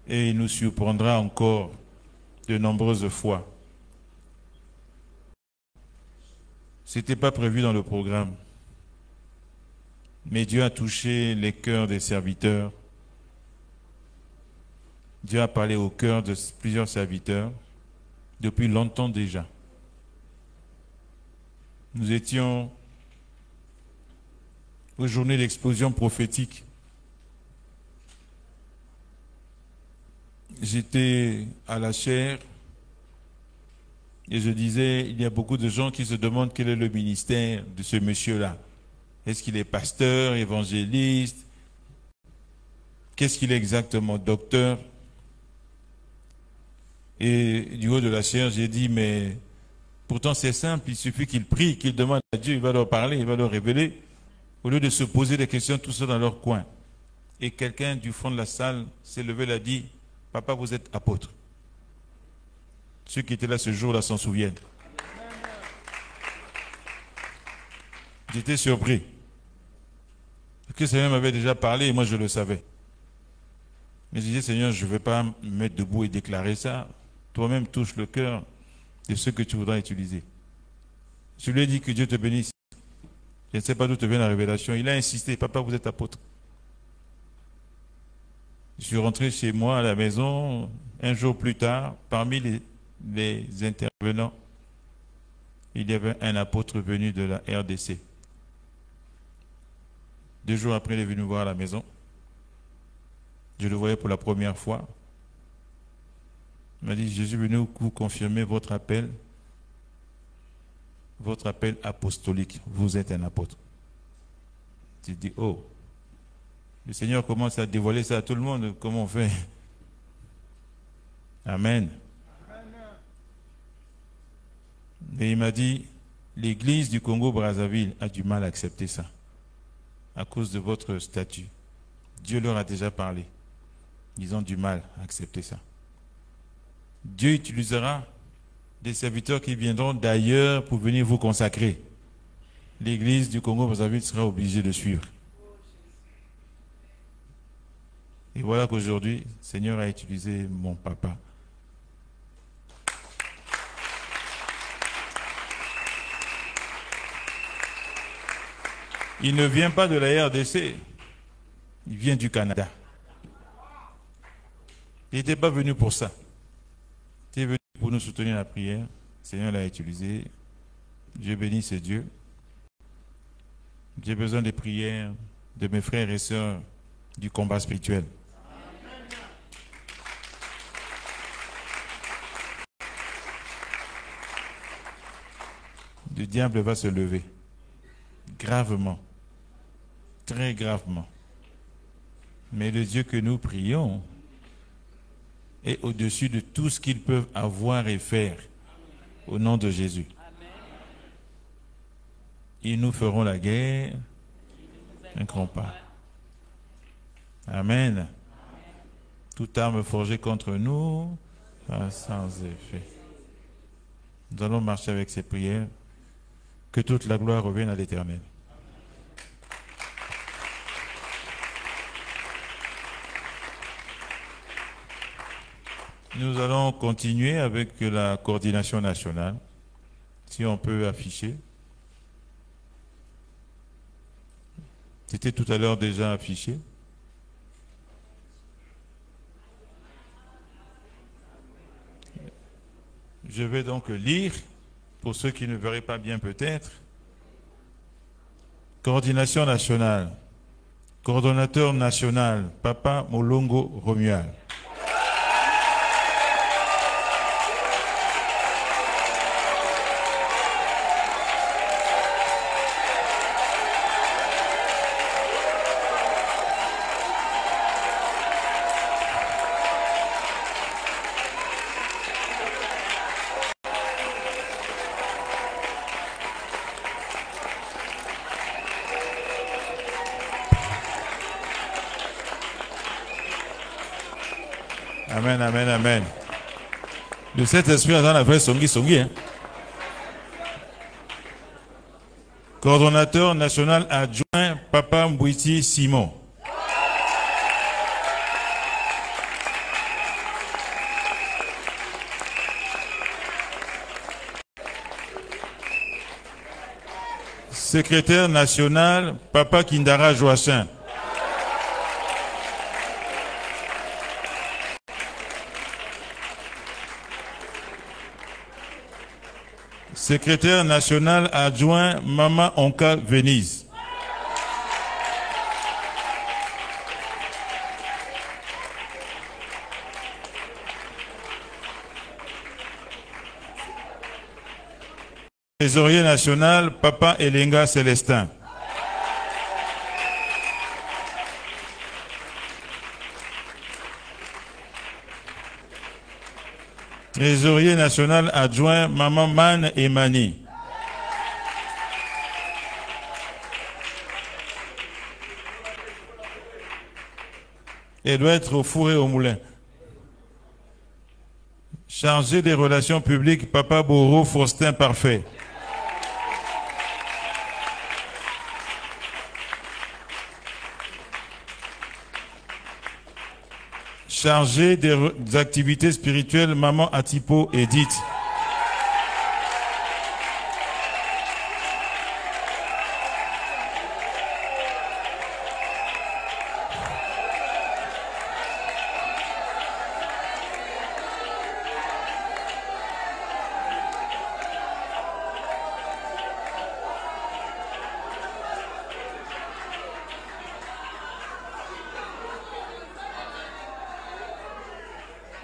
Et il nous surprendra encore de nombreuses fois. Ce n'était pas prévu dans le programme. Mais Dieu a touché les cœurs des serviteurs. Dieu a parlé au cœur de plusieurs serviteurs depuis longtemps déjà. Nous étions aux journées d'explosion prophétique. J'étais à la chaire et je disais, il y a beaucoup de gens qui se demandent quel est le ministère de ce monsieur-là. Est-ce qu'il est pasteur, évangéliste? Qu'est-ce qu'il est exactement, docteur? Et du haut de la chaire, j'ai dit, mais pourtant c'est simple, il suffit qu'il prie, qu'il demande à Dieu, il va leur parler, il va leur révéler, au lieu de se poser des questions tout seul dans leur coin. Et quelqu'un du fond de la salle s'est levé et a dit, papa, vous êtes apôtre. Ceux qui étaient là ce jour-là s'en souviennent. J'étais surpris. Parce que le Seigneur m'avait déjà parlé et moi je le savais. Mais je disais, Seigneur, je ne vais pas me mettre debout et déclarer ça. Toi-même touche le cœur de ceux que tu voudras utiliser. Je lui ai dit que Dieu te bénisse. Je ne sais pas d'où te vient la révélation. Il a insisté, papa, vous êtes apôtre. Je suis rentré chez moi à la maison, un jour plus tard, parmi les intervenants, il y avait un apôtre venu de la RDC. 2 jours après, il est venu voir à la maison. Je le voyais pour la première fois. Il m'a dit, je suis venu vous confirmer votre appel apostolique. Vous êtes un apôtre. J'ai dit, oh. Le Seigneur commence à dévoiler ça à tout le monde. Comment on fait? Amen. Et il m'a dit, l'église du Congo-Brazzaville a du mal à accepter ça, à cause de votre statut. Dieu leur a déjà parlé. Ils ont du mal à accepter ça. Dieu utilisera des serviteurs qui viendront d'ailleurs pour venir vous consacrer. L'église du Congo-Brazzaville sera obligée de suivre. Et voilà qu'aujourd'hui, le Seigneur a utilisé mon papa. Il ne vient pas de la RDC, il vient du Canada. Il n'était pas venu pour ça. Il est venu pour nous soutenir la prière. Le Seigneur l'a utilisé. Dieu bénisse Dieu. J'ai besoin des prières de mes frères et sœurs du combat spirituel. Le diable va se lever. Gravement. Très gravement. Mais le Dieu que nous prions est au-dessus de tout ce qu'ils peuvent avoir et faire. Au nom de Jésus. Ils nous feront la guerre. Un grand pas. Amen. Toute arme forgée contre nous, sans effet. Nous allons marcher avec ces prières. Que toute la gloire revienne à l'Éternel. Nous allons continuer avec la coordination nationale. Si on peut afficher. C'était tout à l'heure déjà affiché. Je vais donc lire, pour ceux qui ne verraient pas bien peut-être. Coordination nationale. Coordonnateur national, Papa Molongo Romuald. Amen, amen, amen. Le Saint-Esprit dans la vraie songi. Hein? Coordonnateur national adjoint, Papa Mbouiti Simon. Secrétaire national, Papa Kindara Joachin. Secrétaire national adjoint, Mama Onka Venise. Trésorier national, Papa Elenga Célestin. Trésorier national adjoint, Maman Man Emani. Elle doit être au four et au moulin. Chargé des relations publiques, Papa Boro Faustin Parfait. Chargé des activités spirituelles, Maman Atipo Edith.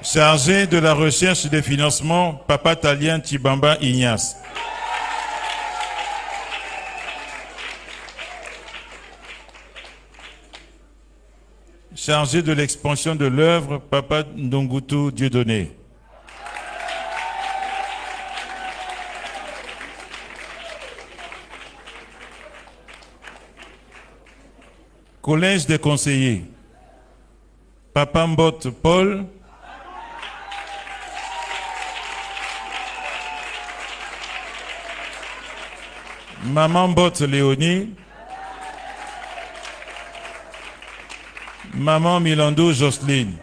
Chargé de la recherche et des financements, Papa Talien Tibamba Ignace. Chargé de l'expansion de l'œuvre, Papa Ndongutu Dieudonné. Collège des conseillers. Papa Mbot Paul. Maman Mbot Léonie. Maman Milando Jocelyne.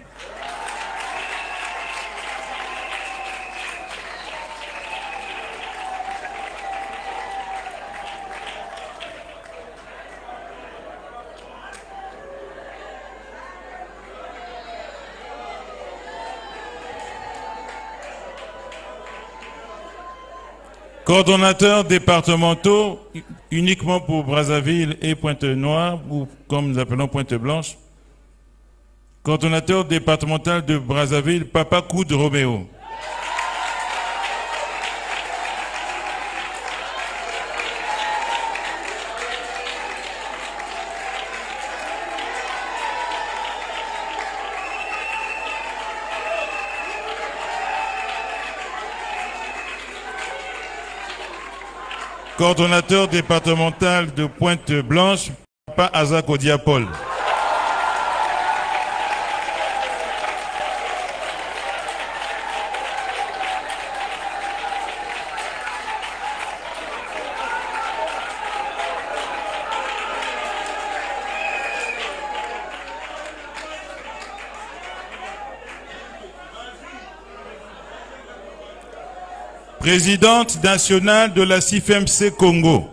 Coordonnateurs départementaux uniquement pour Brazzaville et Pointe-Noire, ou comme nous appelons Pointe-Blanche. Coordonnateur départemental de Brazzaville, Papa Coude Roméo. Coordonnateur départemental de Pointe-Blanche, Papa Azak Odiapol. Présidente nationale de la CIFMC Congo,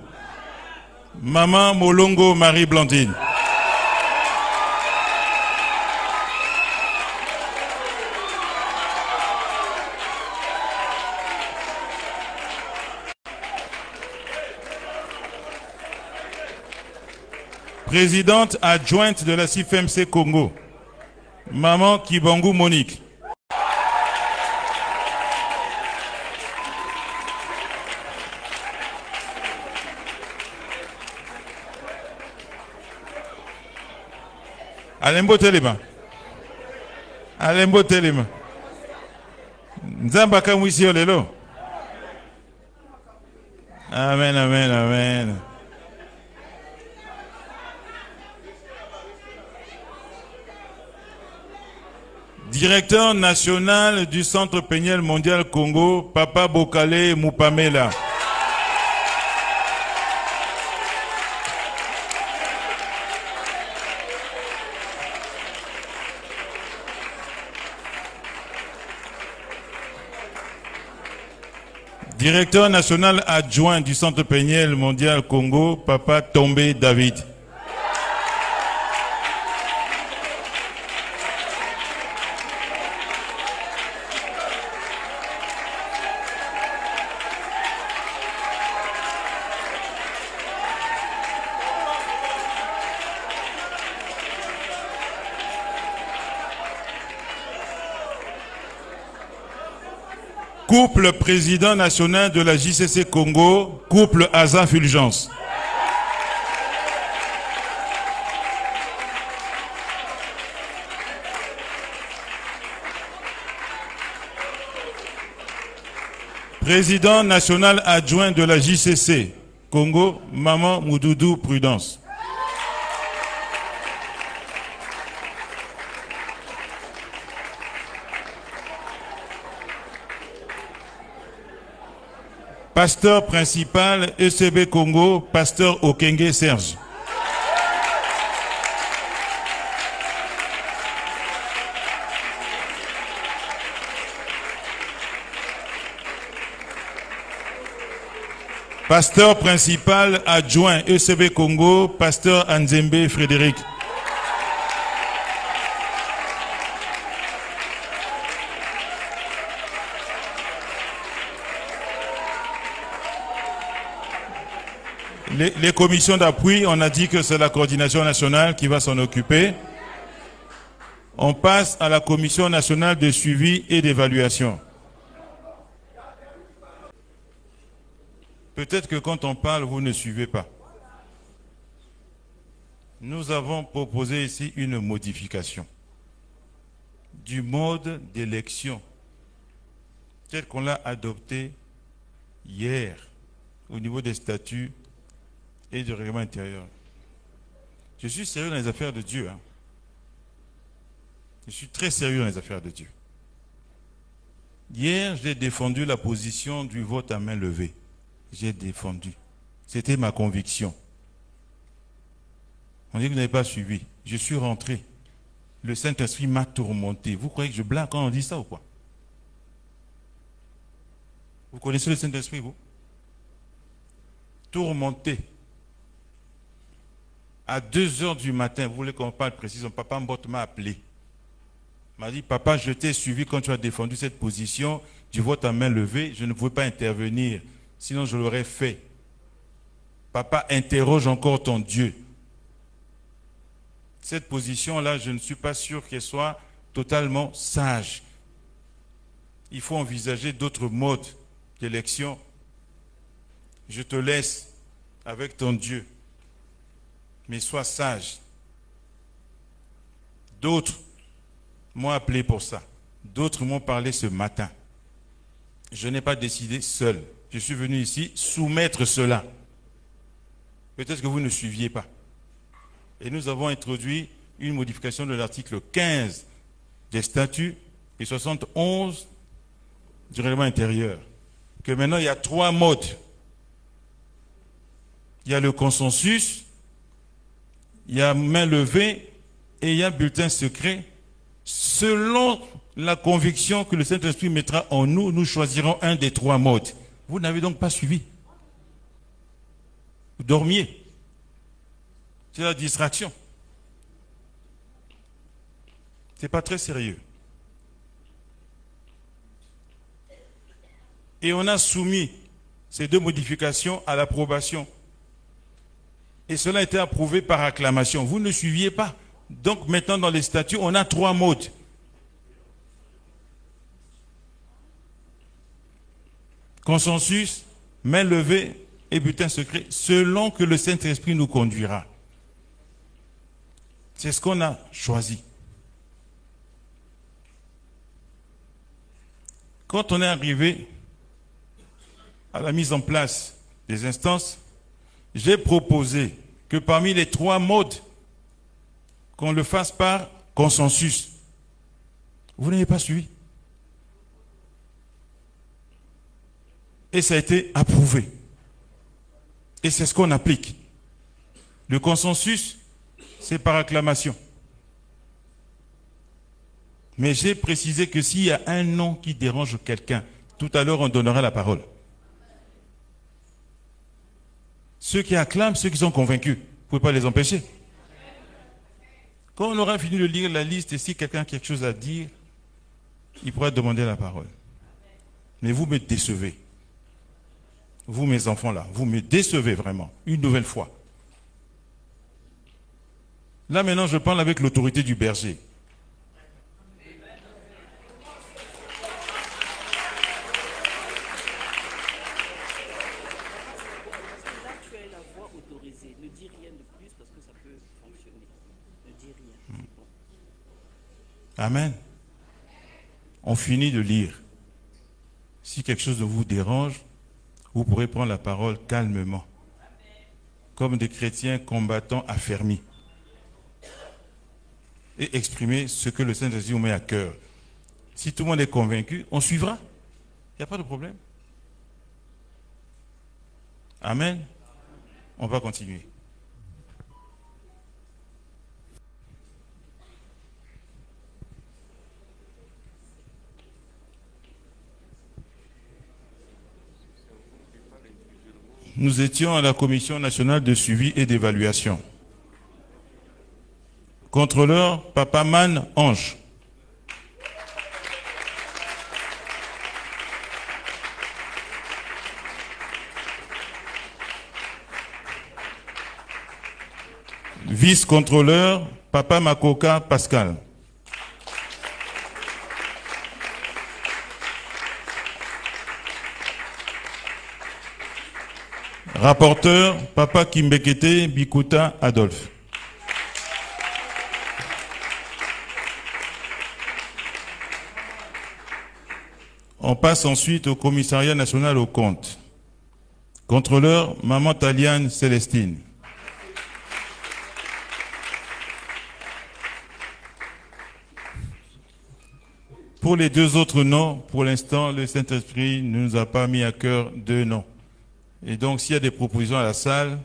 Maman Molongo Marie Blandine. Présidente adjointe de la CIFMC Congo, Maman Kibangou Monique. Alembo Telema. Alembo Telema. Nzamba kamwisi olelo. Amen, amen, amen. Directeur national du Centre Péniel Mondial Congo, Papa Bokale Moupamela. Directeur national adjoint du Centre Péniel Mondial Congo, Papa Tombé David. Couple président national de la JCC Congo, couple Aza Fulgence. Président national adjoint de la JCC Congo, Maman Moudoudou Prudence. Pasteur principal ECB Congo, Pasteur Okenge Serge. Pasteur principal adjoint ECB Congo, Pasteur Anzembe Frédéric. Les commissions d'appui, on a dit que c'est la coordination nationale qui va s'en occuper. On passe à la commission nationale de suivi et d'évaluation. Peut-être que quand on parle, vous ne suivez pas. Nous avons proposé ici une modification du mode d'élection tel qu'on l'a adopté hier au niveau des statuts et du règlement intérieur. Je suis sérieux dans les affaires de Dieu. Hein. Je suis très sérieux dans les affaires de Dieu. Hier, j'ai défendu la position du vote à main levée. J'ai défendu. C'était ma conviction. On dit que vous n'avez pas suivi. Je suis rentré. Le Saint-Esprit m'a tourmenté. Vous croyez que je blague quand on dit ça ou quoi? Vous connaissez le Saint-Esprit, vous? Tourmenté. À 2 heures du matin, vous voulez qu'on parle précisément, papa Mbot m'a appelé. Il m'a dit, papa, je t'ai suivi quand tu as défendu cette position du vote à main levée. Je ne pouvais pas intervenir, sinon je l'aurais fait. Papa, interroge encore ton Dieu. Cette position-là, je ne suis pas sûr qu'elle soit totalement sage. Il faut envisager d'autres modes d'élection. Je te laisse avec ton Dieu, mais sois sage. D'autres m'ont appelé pour ça. D'autres m'ont parlé ce matin. Je n'ai pas décidé seul. Je suis venu ici soumettre cela. Peut-être que vous ne suiviez pas. Et nous avons introduit une modification de l'article 15 des statuts et 71 du règlement intérieur. Que maintenant, il y a 3 modes. Il y a le consensus, il y a main levée et il y a bulletin secret. Selon la conviction que le Saint-Esprit mettra en nous, nous choisirons un des 3 modes. Vous n'avez donc pas suivi. Vous dormiez. C'est la distraction. Ce n'est pas très sérieux. Et on a soumis ces 2 modifications à l'approbation. Et cela a été approuvé par acclamation. Vous ne suiviez pas. Donc maintenant dans les statuts, on a 3 modes. Consensus, main levée et bulletin secret, selon que le Saint-Esprit nous conduira. C'est ce qu'on a choisi. Quand on est arrivé à la mise en place des instances, j'ai proposé que parmi les 3 modes, qu'on le fasse par consensus. Vous n'avez pas suivi. Et ça a été approuvé. Et c'est ce qu'on applique. Le consensus, c'est par acclamation. Mais j'ai précisé que s'il y a un nom qui dérange quelqu'un, tout à l'heure on donnera la parole. Ceux qui acclament, ceux qui sont convaincus, vous ne pouvez pas les empêcher. Quand on aura fini de lire la liste et si quelqu'un a quelque chose à dire, il pourra demander la parole. Mais vous me décevez. Vous, mes enfants là, vous me décevez vraiment, une nouvelle fois. Là maintenant, je parle avec l'autorité du berger. Amen. On finit de lire. Si quelque chose vous dérange, vous pourrez prendre la parole calmement, comme des chrétiens combattants affermis, et exprimer ce que le Saint-Esprit vous met à cœur. Si tout le monde est convaincu, on suivra. Il n'y a pas de problème. Amen. On va continuer. Nous étions à la Commission nationale de suivi et d'évaluation. Contrôleur, Papa Man Ange. Vice-contrôleur, Papa Makoka Pascal. Rapporteur, Papa Kimbekete Bikuta Adolphe. On passe ensuite au commissariat national aux comptes. Contrôleur, Maman Taliane Célestine. Pour les deux autres noms, pour l'instant, le Saint-Esprit ne nous a pas mis à cœur deux noms. Et donc, s'il y a des propositions à la salle,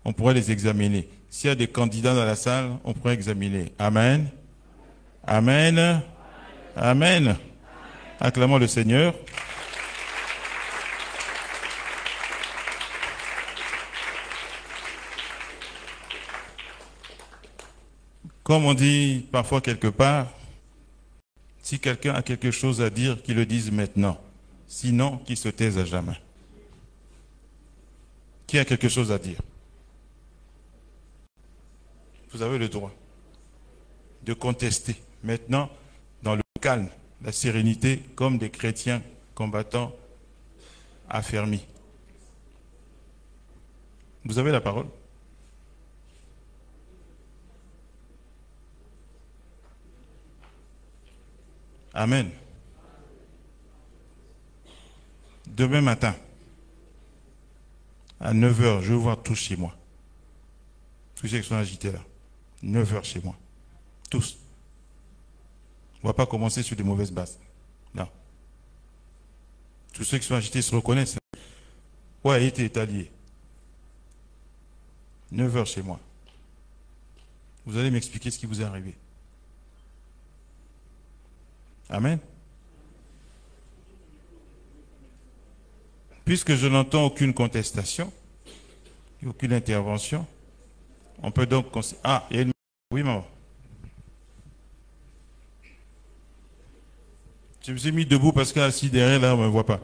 on pourrait les examiner. S'il y a des candidats dans la salle, on pourrait examiner. Amen. Amen. Amen. Acclamons le Seigneur. Comme on dit parfois quelque part, si quelqu'un a quelque chose à dire, qu'il le dise maintenant. Sinon, qu'il se taise à jamais. Qui a quelque chose à dire? Vous avez le droit de contester. Maintenant, dans le calme, la sérénité, comme des chrétiens combattants affermis. Vous avez la parole. Amen. Demain matin, à 9h, je vais voir tous chez moi. Tous ceux qui sont agités là. 9h chez moi. Tous. On ne va pas commencer sur des mauvaises bases. Non. Tous ceux qui sont agités se reconnaissent. Ouais, il était étalé. 9h chez moi. Vous allez m'expliquer ce qui vous est arrivé. Amen. Puisque je n'entends aucune contestation, aucune intervention, on peut donc... Ah, il y a une... Oui, maman. Je me suis mis debout parce qu'assis derrière, là, on ne me voit pas.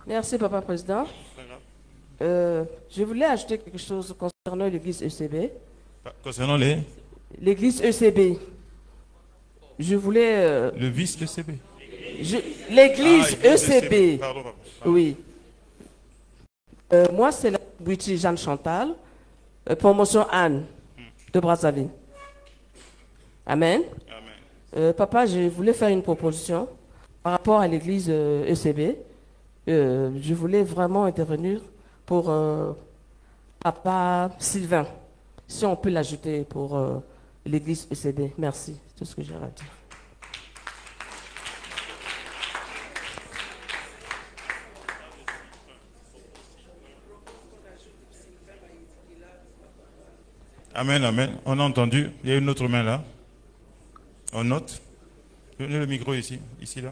Merci, Papa Président. Je voulais ajouter quelque chose concernant l'église ECB. Concernant l'église ECB. Je voulais... Le vice ECB. L'église ECB. Pardon. Oui. Moi, c'est la British Jeanne Chantal, promotion Anne de Brazzaville. Amen. Papa, je voulais faire une proposition par rapport à l'église ECB. Je voulais vraiment intervenir pour Papa Sylvain. Si on peut l'ajouter pour l'église ECB. Merci. C'est tout ce que j'ai à dire. Amen, amen. On a entendu. Il y a une autre main là. On note. Donnez le micro ici. Ici, là.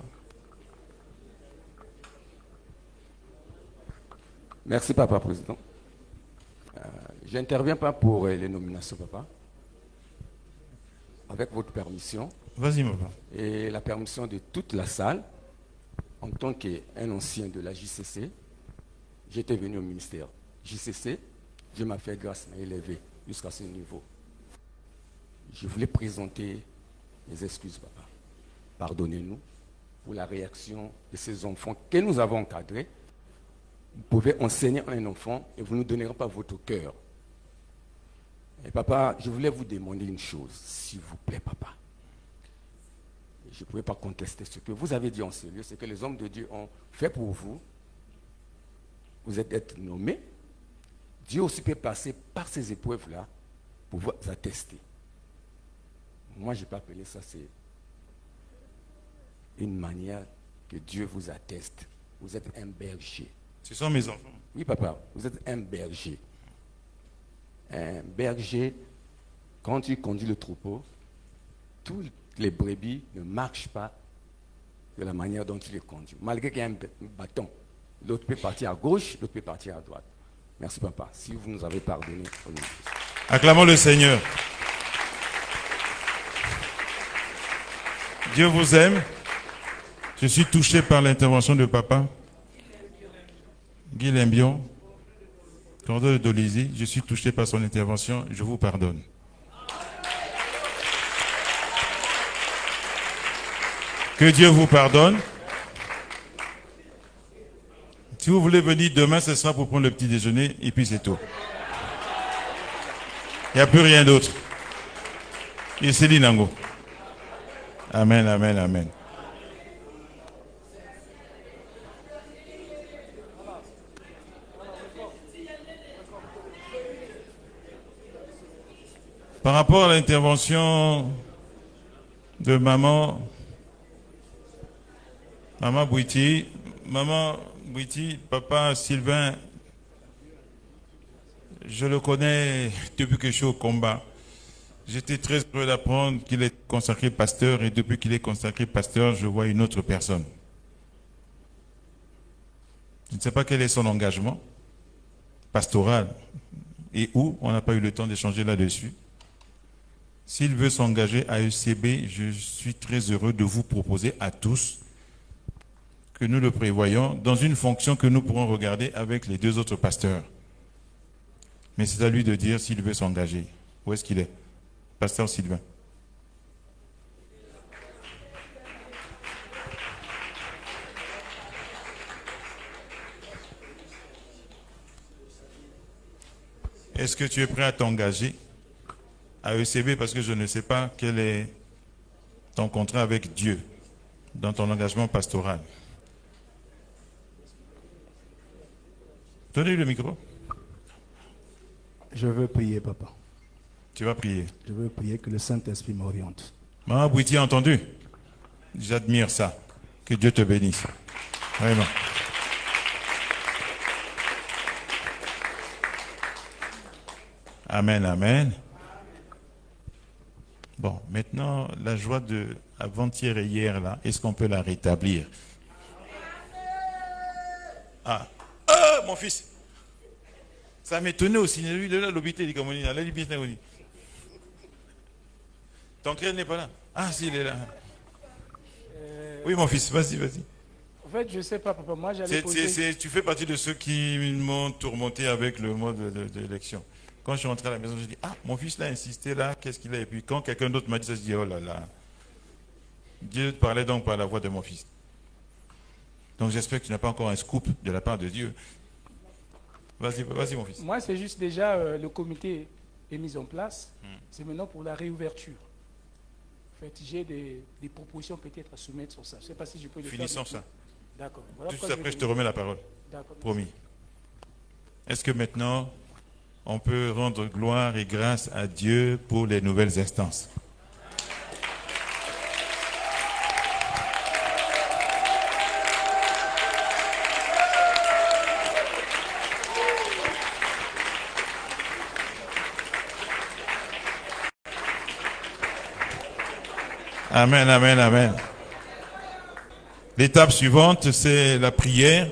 Merci, Papa Président. Je n'interviens pas pour les nominations, Papa. Avec votre permission. Vas-y, papa. Et la permission de toute la salle, en tant qu'un ancien de la JCC, j'étais venu au ministère. JCC, Dieu m'a fait grâce, m'a élevé jusqu'à ce niveau. Je voulais présenter mes excuses, Papa. Pardonnez-nous pour la réaction de ces enfants que nous avons encadrés. Vous pouvez enseigner à un enfant et vous ne nous donnerez pas votre cœur. Et papa, je voulais vous demander une chose, s'il vous plaît, papa. Je ne pouvais pas contester ce que vous avez dit en ce lieu, c'est que les hommes de Dieu ont fait pour vous. Vous êtes nommés. Dieu aussi peut passer par ces épreuves-là pour vous attester. Moi, je n'ai pas appelé ça, c'est une manière que Dieu vous atteste. Vous êtes un berger. Ce sont mes enfants. Oui, papa, vous êtes un berger. Un berger, quand il conduit le troupeau, toutes les brebis ne marchent pas de la manière dont il les conduit. Malgré qu'il y ait un bâton, l'autre peut partir à gauche, l'autre peut partir à droite. Merci, papa. Si vous nous avez pardonné. Acclamons le Seigneur. Dieu vous aime. Je suis touché par l'intervention de papa. Guy Lembion, Cordon de Dolizy, je suis touché par son intervention, je vous pardonne. Que Dieu vous pardonne. Si vous voulez venir demain, ce sera pour prendre le petit déjeuner et puis c'est tout. Il n'y a plus rien d'autre. Et c'est Linango. Amen, amen, amen. Par rapport à l'intervention de maman Bouiti, papa Sylvain, je le connais depuis que je suis au combat. J'étais très heureux d'apprendre qu'il est consacré pasteur et depuis qu'il est consacré pasteur, je vois une autre personne. Je ne sais pas quel est son engagement pastoral et où, on n'a pas eu le temps d'échanger là-dessus. S'il veut s'engager à ECB, je suis très heureux de vous proposer à tous que nous le prévoyons dans une fonction que nous pourrons regarder avec les deux autres pasteurs. Mais c'est à lui de dire s'il veut s'engager. Où est-ce qu'il est? Pasteur Sylvain. Est-ce que tu es prêt à t'engager à ECB parce que je ne sais pas quel est ton contrat avec Dieu dans ton engagement pastoral? Donnez le micro. Je veux prier, papa. Tu vas prier. Je veux prier que le Saint-Esprit m'oriente. Maman Bouiti a entendu? J'admire ça. Que Dieu te bénisse. Vraiment. Amen, amen. Bon, maintenant, la joie de avant-hier et hier, là, est-ce qu'on peut la rétablir? Ah, mon fils. Ça m'étonnait aussi. Lui, de là, l'obité, il dit comme on dit, là, il dit, ton crâne n'est pas là. Ah, si, il est là. Oui, mon fils, vas-y, vas-y. En fait, je ne sais pas, papa. Moi, j'allais poser... Tu fais partie de ceux qui m'ont tourmenté avec le mode d'élection. Quand je suis rentré à la maison, je dis, ah, mon fils l'a insisté là, qu'est-ce qu'il a? Et puis quand quelqu'un d'autre m'a dit ça, je dis, oh là là. Dieu parlait donc par la voix de mon fils. Donc j'espère que tu n'as pas encore un scoop de la part de Dieu. Vas-y, vas-y mon fils. Moi, c'est juste déjà, le comité est mis en place. C'est maintenant pour la réouverture. En fait, j'ai des propositions peut-être à soumettre sur ça. Je ne sais pas si je peux le faire. Finissons ça. D'accord. Voilà juste après, je te remets la parole. D'accord. Promis. Est-ce que maintenant, on peut rendre gloire et grâce à Dieu pour les nouvelles instances? Amen, amen, amen. L'étape suivante, c'est la prière.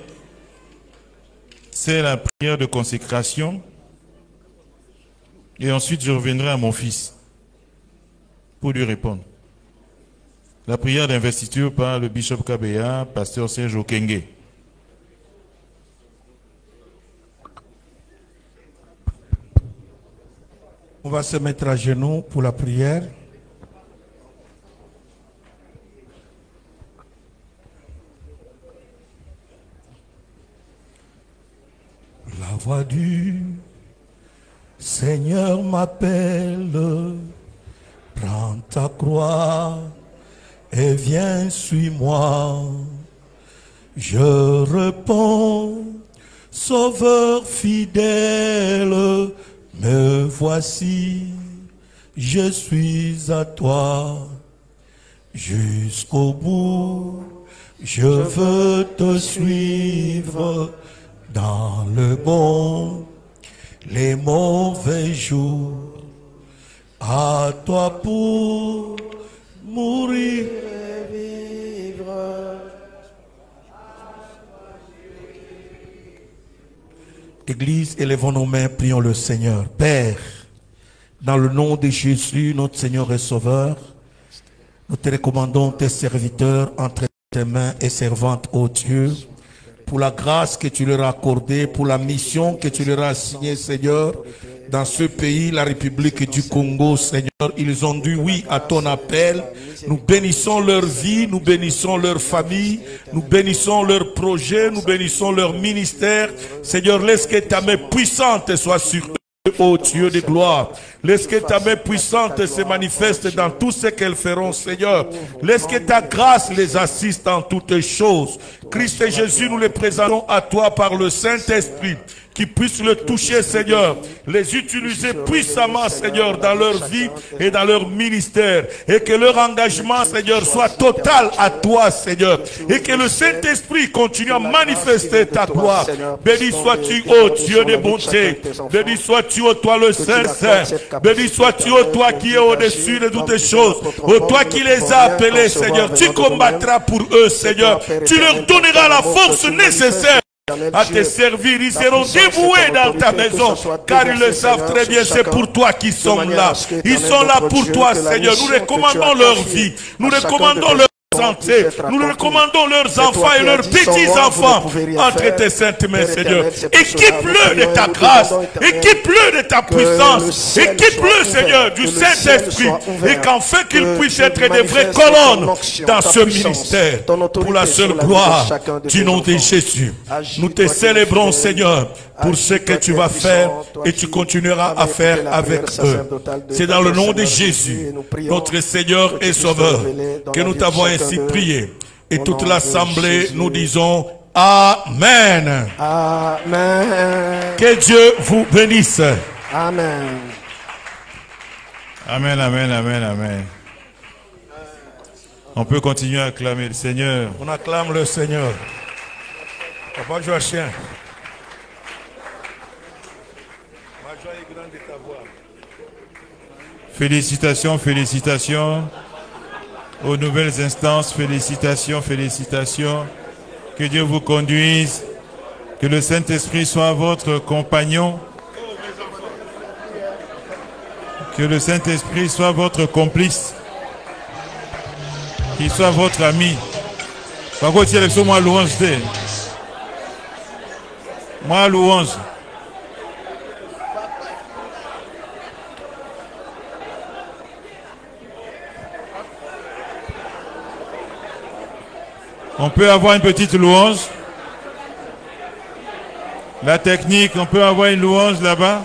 C'est la prière de consécration. Et ensuite, je reviendrai à mon fils pour lui répondre. La prière d'investiture par le bishop Kabea, pasteur Serge Okenge. On va se mettre à genoux pour la prière. La voix du Seigneur m'appelle, prends ta croix et viens, suis-moi. Je réponds, Sauveur fidèle, me voici, je suis à toi. Jusqu'au bout, je veux te suivre dans le bon, les mauvais jours. À toi pour mourir et vivre. Église, élevons nos mains, prions le Seigneur. Père, dans le nom de Jésus, notre Seigneur et Sauveur, nous te recommandons tes serviteurs entre tes mains et servantes, ô Dieu, pour la grâce que tu leur as accordée, pour la mission que tu leur as assignée, Seigneur, dans ce pays, la République du Congo, Seigneur. Ils ont dit oui à ton appel. Nous bénissons leur vie, nous bénissons leur famille, nous bénissons leurs projets, nous bénissons leur ministère. Seigneur, laisse que ta main puissante soit sur eux, ô Dieu de gloire. Laisse que ta main puissante se manifeste dans tout ce qu'elles feront, Seigneur. Laisse que ta grâce les assiste en toutes choses. Christ et Jésus, nous les présentons à toi par le Saint-Esprit. qu'ils puissent le toucher, Seigneur, les utiliser puissamment, Seigneur, dans leur vie et dans leur ministère, et que leur engagement, Seigneur, soit total à toi, Seigneur, et que le Saint-Esprit continue à manifester ta gloire. Béni sois-tu, ô Dieu de bonté, béni sois-tu, ô toi le Saint-Saint, béni sois-tu, ô toi qui es au-dessus de toutes les choses, ô toi qui les as appelés, Seigneur, tu combattras pour eux, Seigneur, tu leur donneras la force nécessaire à te servir. Ils seront dévoués dans ta maison, car ils le savent très bien, c'est pour toi qu'ils sont là. Ils sont là pour toi, Seigneur. Nous recommandons leur vie, nous recommandons leur santé, nous recommandons leurs enfants et leurs petits-enfants entre tes saintes mains, Seigneur. Équipe-le de ta grâce, équipe-le de ta puissance, équipe-le, Seigneur, du Saint-Esprit, et qu'enfin qu'ils puissent être des vraies colonnes dans ce ministère, pour la seule gloire du nom de Jésus. Nous te célébrons, Seigneur, pour ce que tu vas faire et tu continueras à faire avec eux. C'est dans le nom de Jésus, notre Seigneur et Sauveur, que nous t'avons ainsi prié. Et toute l'assemblée, nous disons Amen. Amen. Que Dieu vous bénisse. Amen. Amen, amen, amen, amen. On peut continuer à acclamer le Seigneur. On acclame le Seigneur. Papa Joachim. Félicitations, félicitations aux nouvelles instances, félicitations, félicitations. Que Dieu vous conduise, que le Saint-Esprit soit votre compagnon, que le Saint-Esprit soit votre complice, qu'il soit votre ami. Par contre, il y a moi louange, moi louange. On peut avoir une petite louange. La technique, on peut avoir une louange là-bas.